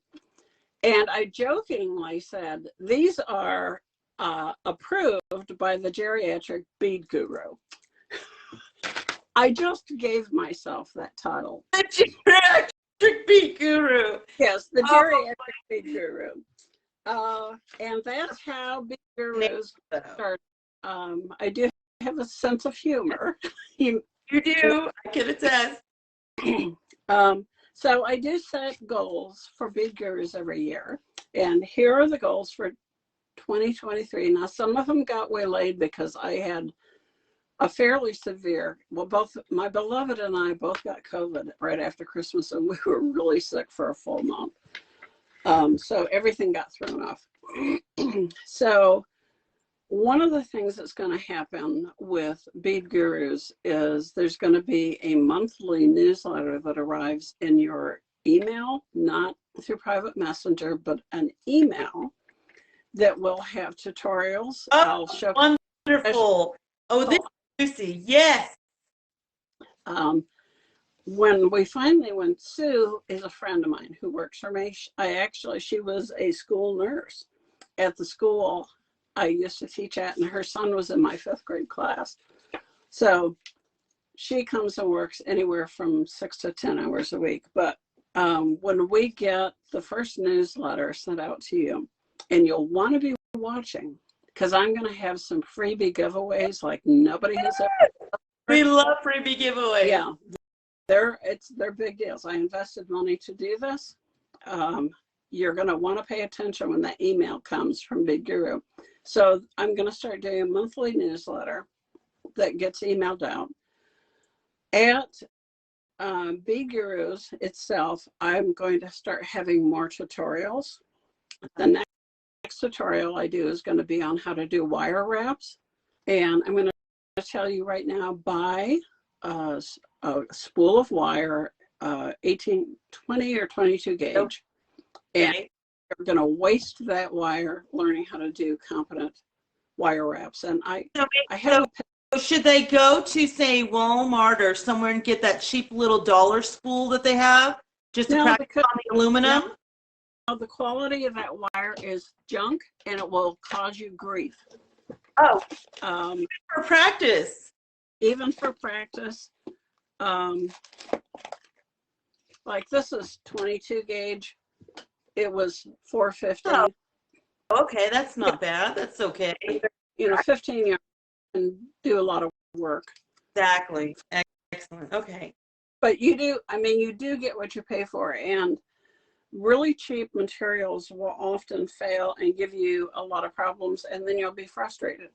And I jokingly said, these are approved by the geriatric bead guru. I just gave myself that title. The geriatric bead guru. Yes, the geriatric bead guru. And that's how Bead Gurus started. I do have a sense of humor. You do. I can attest. So I do set goals for Bead Gurus every year. And here are the goals for 2023. Now, some of them got waylaid because I had a fairly severe, well, both my beloved and I both got COVID right after Christmas, and we were really sick for a full month. So everything got thrown off. So one of the things that's going to happen with Bead Gurus is there's going to be a monthly newsletter that arrives in your email, not through private messenger, but an email that will have tutorials. Oh, I'll show wonderful. Oh, this is juicy. Yes. When Sue is a friend of mine who works for me, she was a school nurse at the school I used to teach at, and her son was in my 5th grade class. So she comes and works anywhere from 6 to 10 hours a week. But when we get the first newsletter sent out to you, and you'll want to be watching, because I'm going to have some freebie giveaways like nobody has ever. We love freebie giveaways. Yeah. They're big deals. I invested money to do this. You're going to want to pay attention when that email comes from Bead Guru. So I'm going to start doing a monthly newsletter that gets emailed out. At Bead Gurus itself, I'm going to start having more tutorials. The next tutorial I do is going to be on how to do wire wraps. And I'm going to tell you right now, buy a spool of wire, 18, 20 or 22 gauge. Okay. And you're going to waste that wire learning how to do competent wire wraps. And should they go to, say, Walmart or somewhere and get that cheap little dollar spool that they have just to practice on the aluminum? No, the quality of that wire is junk, and it will cause you grief. Oh, for practice. Even for practice. Like this is 22 gauge. It was $4.50. Oh, okay, that's not bad. That's okay. 15 yards and do a lot of work. Exactly. Excellent. Okay. But you do get what you pay for, and really cheap materials will often fail and give you a lot of problems, and then you'll be frustrated.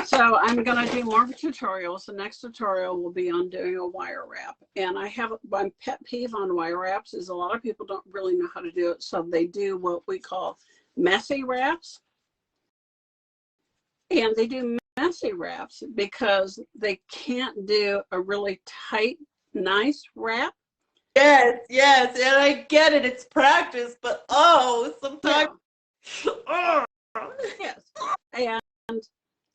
So I'm going to do more tutorials. The next tutorial will be on doing a wire wrap. And my pet peeve on wire wraps is a lot of people don't really know how to do it. So they do what we call messy wraps. And they do messy wraps because they can't do a really tight, nice wrap. Yes, and I get it. It's practice, but sometimes. Yeah. Yes. And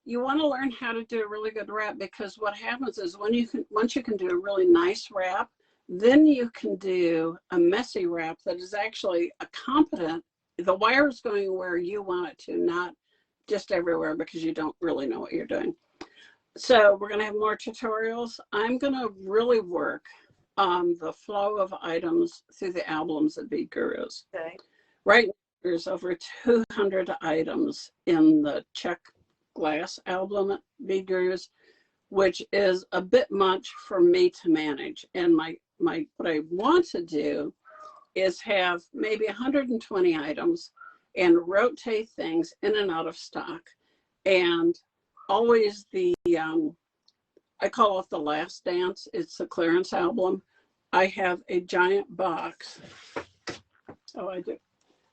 you want to learn how to do a really good wrap, because what happens is once you can do a really nice wrap, then you can do a messy wrap that is actually a competent. The wire is going where you want it to, not just everywhere because you don't really know what you're doing. So we're going to have more tutorials. I'm going to really work on the flow of items through the albums at Bead Gurus. Okay. Right now, there's over 200 items in the check glass album at Bead Gurus, which is a bit much for me to manage. And what I want to do is have maybe 120 items and rotate things in and out of stock. And always I call it the last dance. It's the clearance album. I have a giant box. Oh, I do.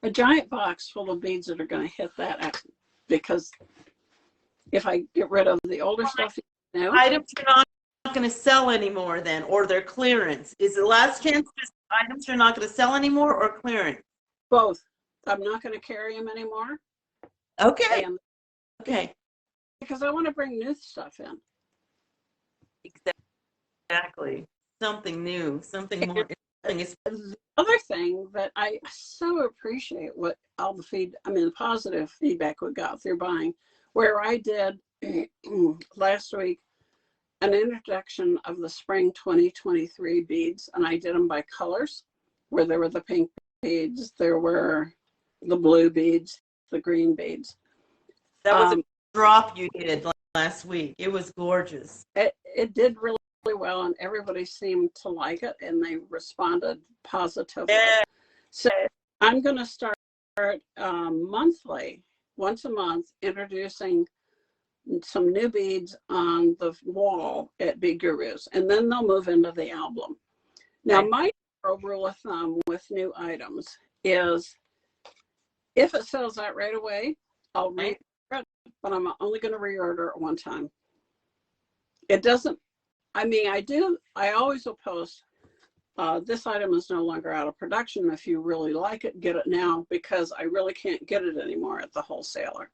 A giant box full of beads that are going to hit that, because if I get rid of the older stuff, items you're not going to sell anymore then, or they're clearance. Is the last chance just items you're not going to sell anymore, or clearance? Both. I'm not going to carry them anymore. Okay. Okay. Because I want to bring new stuff in. Exactly. Something new, something more. The other thing that I so appreciate what all the positive feedback we got through buying, where I did last week an introduction of the spring 2023 beads, and I did them by colors, where there were the pink beads, there were the blue beads, the green beads. That was a drop you did last week. It was gorgeous. It did really well, and everybody seemed to like it, and they responded positively. Yeah. So I'm going to start monthly, once a month, introducing some new beads on the wall at Bead Gurus, and then they'll move into the album. Now, my rule of thumb with new items is if it sells out right away, I'll reorder it, but I'm only going to reorder it one time. It doesn't, I always will post, this item is no longer out of production. If you really like it, get it now, because I really can't get it anymore at the wholesaler.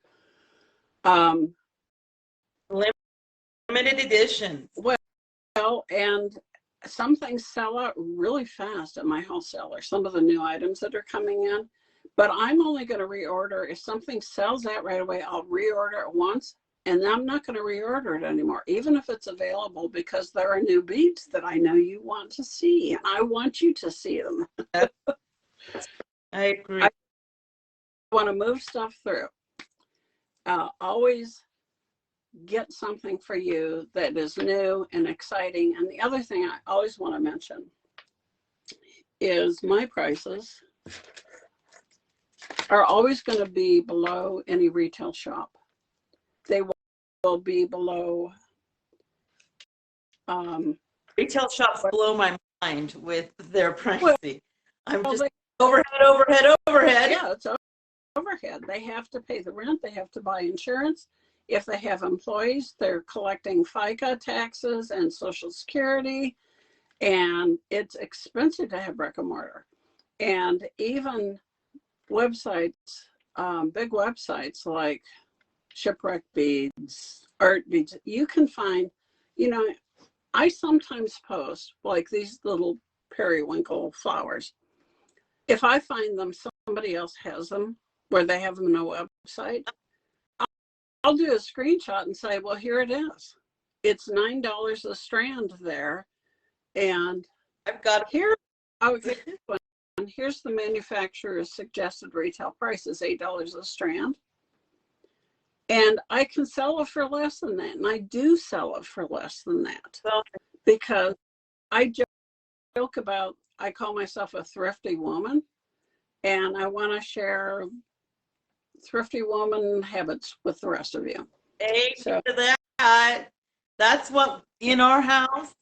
Limited editions. Well, and some things sell out really fast at my wholesaler, some of the new items that are coming in, but I'm only going to reorder. If something sells out right away, I'll reorder it once, and I'm not going to reorder it anymore, even if it's available, because there are new beads that I know you want to see, and I want you to see them. I agree. I want to move stuff through. Always get something for you that is new and exciting. And the other thing I always want to mention is my prices are always going to be below any retail shop. They will be below. Retail shops blow my mind with their pricing. Well, I'm just overhead. Yeah, it's overhead. They have to pay the rent. They have to buy insurance. If they have employees, they're collecting FICA taxes and Social Security, and it's expensive to have brick and mortar. And even websites, big websites like Shipwreck Beads, Art Beads, you can find, I sometimes post like these little periwinkle flowers. If I find them, somebody else has them, where they have them on a website, I'll do a screenshot and say, well, here it is. It's $9 a strand there. And I've got here, here's the manufacturer's suggested retail price is $8 a strand. And I can sell it for less than that. And I do sell it for less than that. Because I joke about, I call myself a thrifty woman. And I want to share thrifty woman habits with the rest of you. To that. That's what in our house,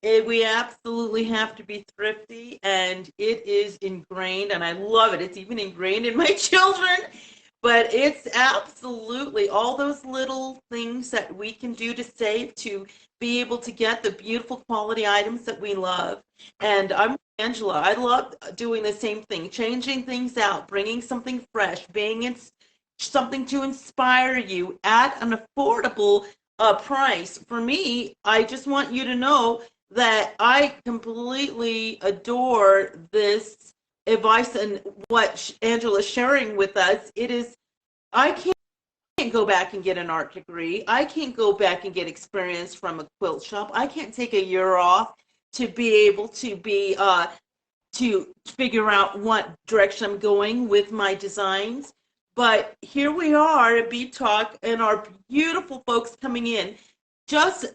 we absolutely have to be thrifty, and it is ingrained, and I love it. It's even ingrained in my children, but it's absolutely all those little things that we can do to save, to be able to get the beautiful quality items that we love. And I'm Angela. I love doing the same thing, changing things out, bringing something fresh, being something to inspire you at an affordable price. For me, I just want you to know that I completely adore this advice and what Angela's sharing with us. It is, I can't can't go back and get an art degree. I can't go back and get experience from a quilt shop. I can't take a year off to be able to figure out what direction I'm going with my designs. But here we are at Bead Talk and our beautiful folks coming in. Just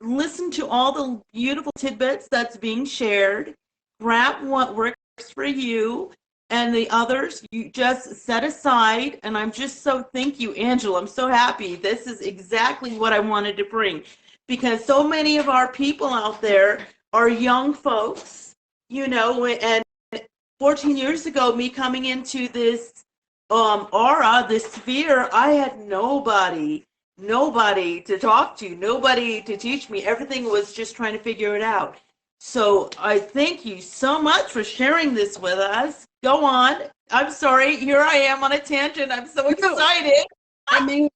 listen to all the beautiful tidbits that's being shared. Grab what works for you, and the others you just set aside. And I'm just so, thank you, Angela. I'm so happy. This is exactly what I wanted to bring, because so many of our people out there are young folks, you know, and 14 years ago, me coming into this aura, this sphere, I had nobody to talk to, nobody to teach me. Everything was just trying to figure it out. So I thank you so much for sharing this with us. Go on. I'm sorry. Here I am on a tangent. I'm so excited. I mean,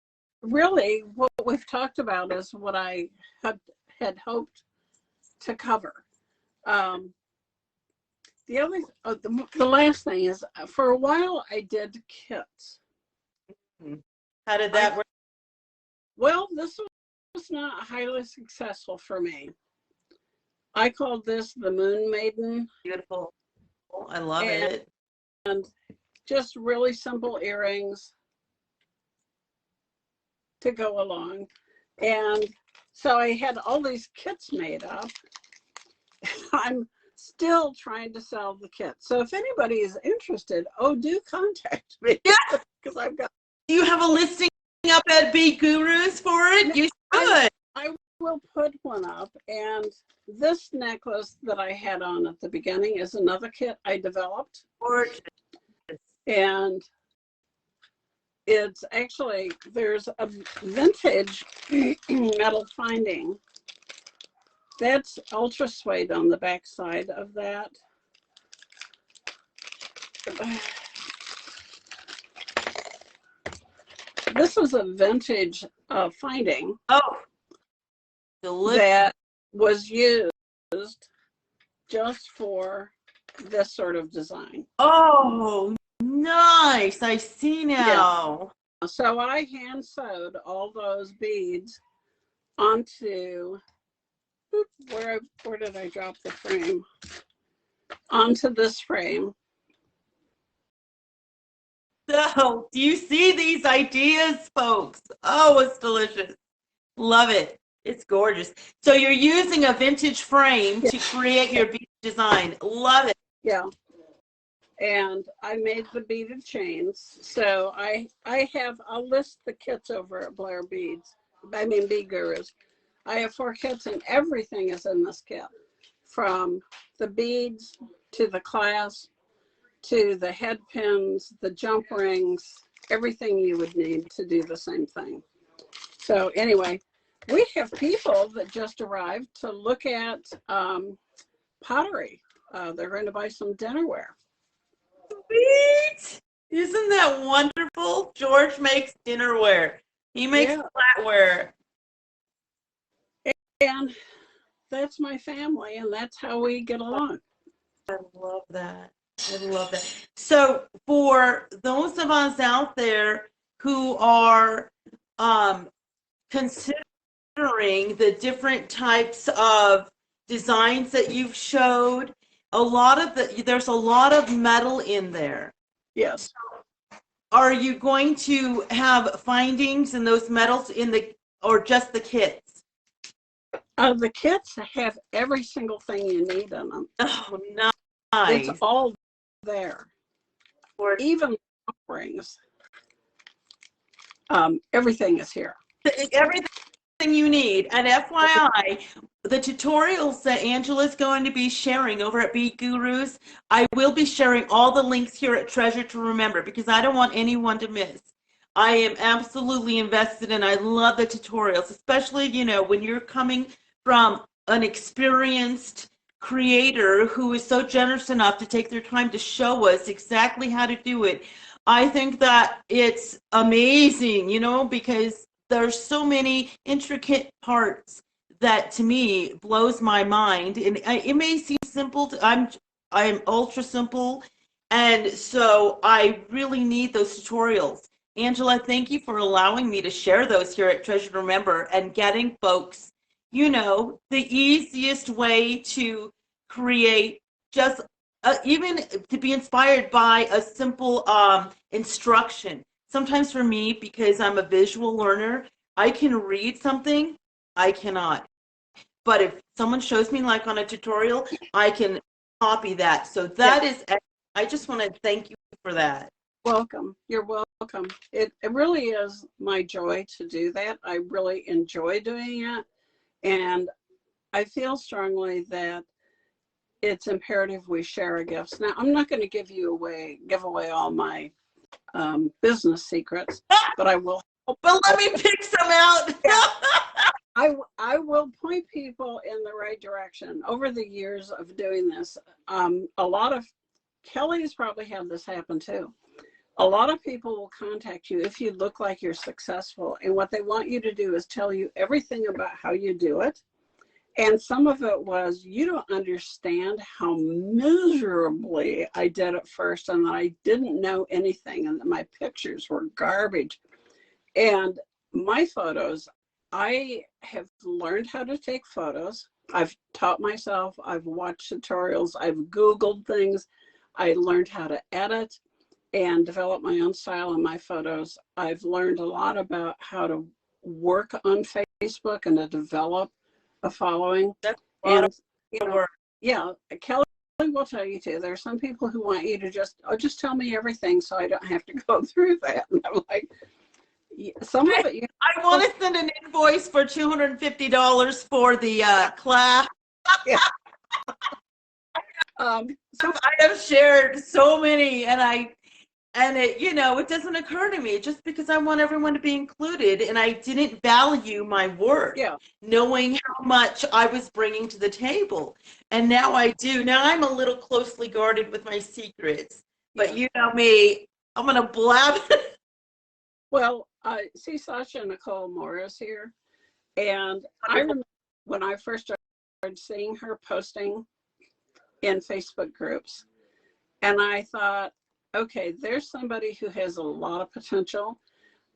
really, what we've talked about is what I had hoped to cover. The last thing is, for a while I did kits. How did that work? Well, this was not highly successful for me. I called this the Moon Maiden. Beautiful. I love it. And just really simple earrings to go along. And so I had all these kits made up. I'm still trying to sell the kit. So if anybody is interested, do contact me. Yeah. Because I've got. Do you have a listing up at Bead Gurus for it? You should. I will put one up. And this necklace that I had on at the beginning is another kit I developed. Gorgeous. And it's actually, there's a vintage metal finding. That's ultra suede on the back side of that. This is a vintage finding. Oh, delicious. That was used just for this sort of design. Oh, nice. I see now. Yeah. So I hand sewed all those beads onto, where did I drop the frame? Onto this frame. So, do you see these ideas, folks? Oh, it's delicious. Love it. It's gorgeous. So you're using a vintage frame to create your bead design. Love it. Yeah. And I made the beaded chains. So I'll list the kits over at Bead Gurus. I have 4 kits and everything is in this kit. From the beads to the clasp to the head pins, the jump rings, everything you would need to do the same thing. So anyway, we have people that just arrived to look at pottery. They're going to buy some dinnerware. Sweet. Isn't that wonderful? George makes dinnerware. He makes flatware. And that's my family, and that's how we get along. I love that. I love that. So for those of us out there who are considering the different types of designs that you've showed, there's a lot of metal in there. Yes. Are you going to have findings in those metals or just the kits? The kits have every single thing you need in them. Oh, nice. It's all there. Even rings. Everything is here. Everything you need. And FYI, the tutorials that Angela's going to be sharing over at Bead Gurus, I will be sharing all the links here at Treasure to Remember, because I don't want anyone to miss. I am absolutely invested, and I love the tutorials, especially, when you're coming from an experienced creator who is so generous enough to take their time to show us exactly how to do it. I think that it's amazing, because there's so many intricate parts that to me blows my mind. And it may seem simple. I'm ultra simple. And so I really need those tutorials, Angela, thank you for allowing me to share those here at Treasure to Remember and getting folks, the easiest way to create just even to be inspired by a simple instruction. Sometimes for me, because I'm a visual learner, I can read something, I cannot. But if someone shows me like on a tutorial, I can copy that. So that is, I just want to thank you for that. Welcome. You're welcome. It really is my joy to do that. I really enjoy doing it. And I feel strongly that it's imperative we share our gifts. Now, I'm not going to give away all my business secrets, but I will. But let me pick some out. I will point people in the right direction. Over the years of doing this, a lot of, Kelly's probably had this happen too. A lot of people will contact you if you look like you're successful, and what they want you to do is tell you everything about how you do it. And some of it was, you don't understand how miserably I did it first, and that I didn't know anything, and that my pictures were garbage. And my photos, I have learned how to take photos. I've taught myself, I've watched tutorials, I've Googled things. I learned how to edit and develop my own style in my photos. I've learned a lot about how to work on Facebook and to develop a following. That's a lot of work. Yeah, Kelly will tell you too. There are some people who want you to just tell me everything so I don't have to go through that. And I'm like, some of it. I want to send an invoice for $250 for the class. Yeah. So I have shared so many, and it, it doesn't occur to me just because I want everyone to be included, and I didn't value my work, knowing how much I was bringing to the table. And now I do. Now I'm a little closely guarded with my secrets, but you know me, I'm going to blab. Well, I see SachaNicole Morris here, and I remember when I first started seeing her posting in Facebook groups, and I thought, okay, there's somebody who has a lot of potential.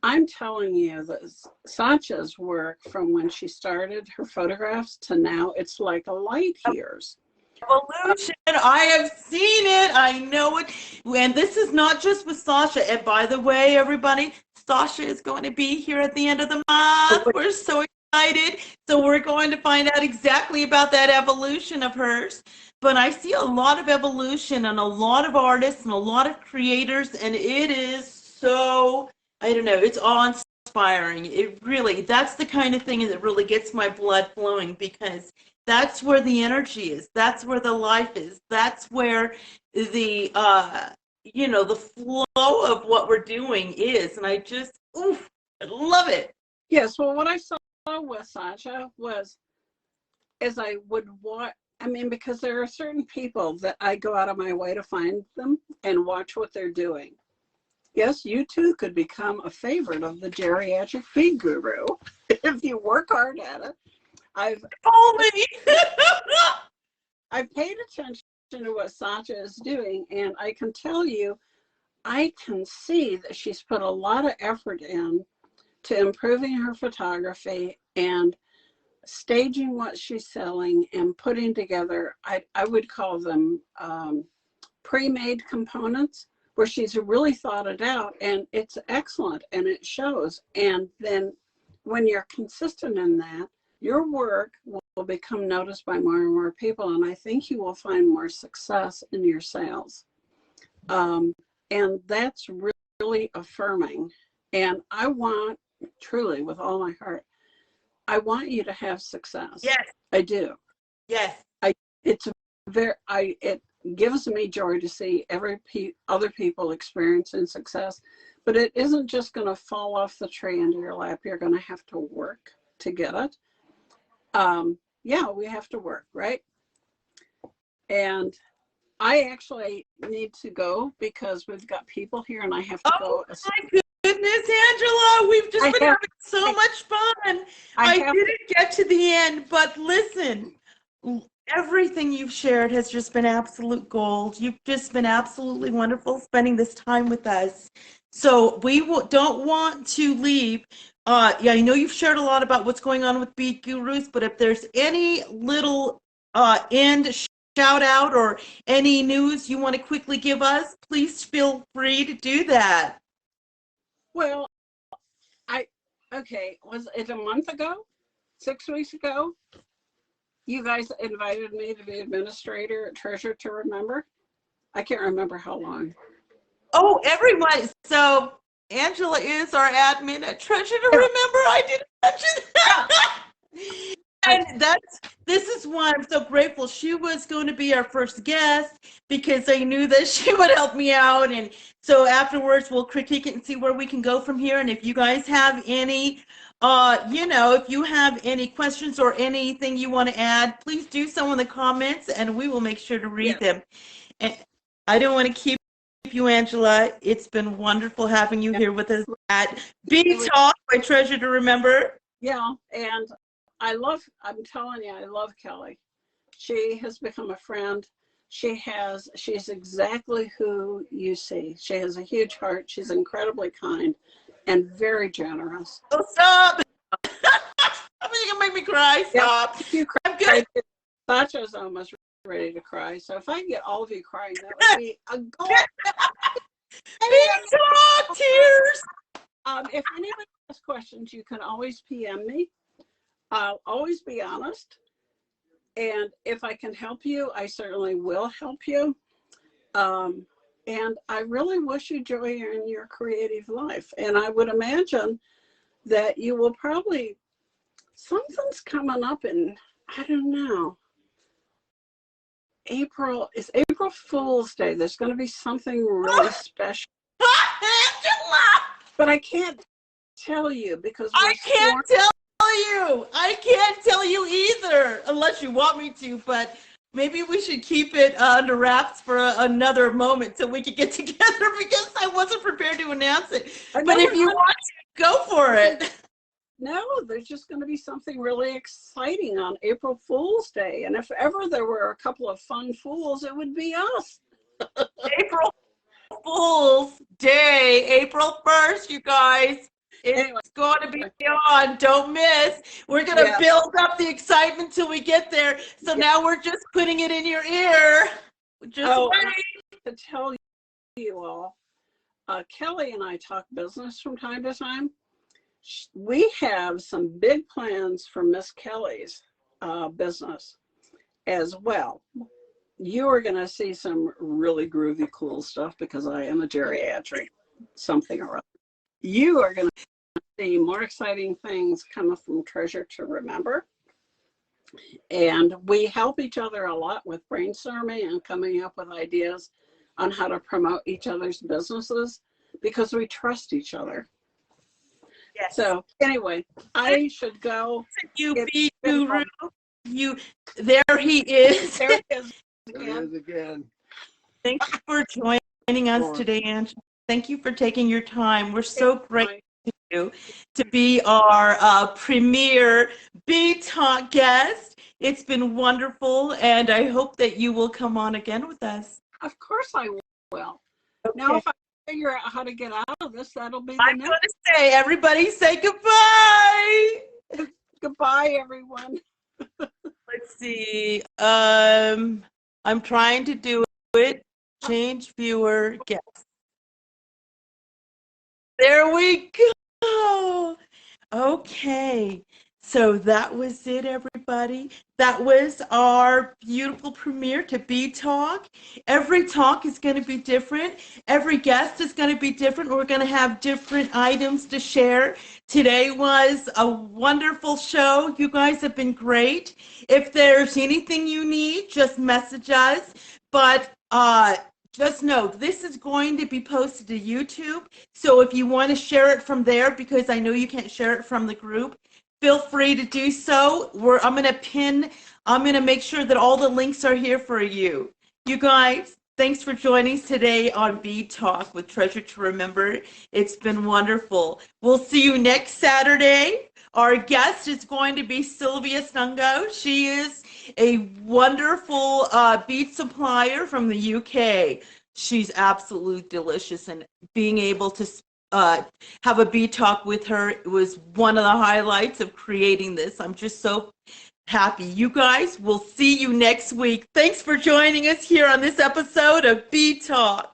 I'm telling you that Sacha's work from when she started her photographs to now, it's like a light years. Evolution. I have seen it. I know it. And this is not just with Sacha. And by the way, everybody, Sacha is going to be here at the end of the month. We're so excited. So we're going to find out exactly about that evolution of hers. But I see a lot of evolution and a lot of artists and a lot of creators. And it is so, I don't know, it's awe-inspiring. It really, that's the kind of thing that really gets my blood flowing, because that's where the energy is. That's where the life is. That's where the, the flow of what we're doing is. And I just, I love it. Yes, well, what I saw with Sacha was, as I would watch, because there are certain people that I go out of my way to find them and watch what they're doing. Yes, you too could become a favorite of the geriatric bead guru if you work hard at it. I've paid attention to what Sacha is doing, and I can tell you, I can see that she's put a lot of effort in to improving her photography and staging what she's selling and putting together, I would call them pre-made components, where she's really thought it out, and it's excellent and it shows. And then when you're consistent in that, your work will become noticed by more and more people, and I think you will find more success in your sales. And that's really affirming. And I want, truly, with all my heart, I want you to have success. Yes. I do. Yes. It gives me joy to see other people experiencing success, but it isn't just going to fall off the tree into your lap. You're going to have to work to get it. We have to work, right? And I actually need to go because we've got people here and I have to go. My goodness, Angela, we've just been having so much fun. I didn't get to the end, but listen, everything you've shared has just been absolute gold. You've just been absolutely wonderful spending this time with us. So we don't want to leave. Yeah, I know you've shared a lot about what's going on with Bead Gurus, but if there's any little end shout out or any news you want to quickly give us, please feel free to do that. Well, okay, was it a month ago? 6 weeks ago? You guys invited me to be administrator at Treasure to Remember. I can't remember how long. Oh, everyone. So Angela is our admin at Treasure to Remember. I didn't mention that. And this is why I'm so grateful. She was going to be our first guest because I knew that she would help me out. And so afterwards, we'll critique it and see where we can go from here. And if you guys have any, if you have any questions or anything you want to add, please do so in the comments and we will make sure to read them. And I don't want to keep you, Angela. It's been wonderful having you here with us at Bead Talk by Treasure to Remember. Yeah, and I'm telling you, I love Kelly. She has become a friend. She's exactly who you see. She has a huge heart. She's incredibly kind and very generous. Oh, stop. I mean, you can make me cry. Stop. If you cry, I'm good. Sacha's almost ready to cry. So if I can get all of you crying, that would be a goal. Bead Talk, tears. If anybody has questions, you can always PM me. I'll always be honest. And if I can help you, I certainly will help you. And I really wish you joy in your creative life. And I would imagine that you will probably, something's coming up in, I don't know, April. It's April Fool's Day. There's going to be something really special. But I can't tell you because I can't tell you. I can't tell you either, unless you want me to, but maybe we should keep it under wraps for another moment so we can get together because I wasn't prepared to announce it. But if you want to, go for it. No, there's just going to be something really exciting on April Fool's Day. And if ever there were a couple of fun fools, it would be us. April Fool's Day, April 1st, you guys. It's going to be on. Don't miss. We're going to build up the excitement till we get there. So now we're just putting it in your ear. Just wait. To tell you all, Kelly and I talk business from time to time. We have some big plans for Miss Kelly's business as well. You are going to see some really groovy, cool stuff because I am a geriatric something or other. You are going to see more exciting things coming from Treasure to Remember. And we help each other a lot with brainstorming and coming up with ideas on how to promote each other's businesses because we trust each other. Yes. So anyway, I should go. You Bead Guru. There he is. There he is again. There he is again. Thank you for joining us today, Angela. Thank you for taking your time. We're so grateful to be our premier Bead Talk guest. It's been wonderful, and I hope that you will come on again with us. Of course I will. Okay. Now, if I figure out how to get out of this, that'll be the I'm going to say, everybody say goodbye. Goodbye, everyone. Let's see. I'm trying to do it. Change viewer guest. There we go. Okay. So that was it, everybody. That was our beautiful premiere to Bead Talk. Every talk is going to be different. Every guest is going to be different. We're going to have different items to share. Today was a wonderful show. You guys have been great. If there's anything you need, just message us. But just know this is going to be posted to YouTube. So if you want to share it from there, because I know you can't share it from the group, feel free to do so. I'm going to make sure that all the links are here for you. You guys, thanks for joining us today on Bead Talk with Treasure to Remember. It's been wonderful. We'll see you next Saturday. Our guest is going to be Sylvia Stungo. She is a wonderful bead supplier from the UK. She's absolutely delicious, and being able to have a bead talk with her was one of the highlights of creating this. I'm just so happy. You guys, we'll see you next week. Thanks for joining us here on this episode of Bead Talk.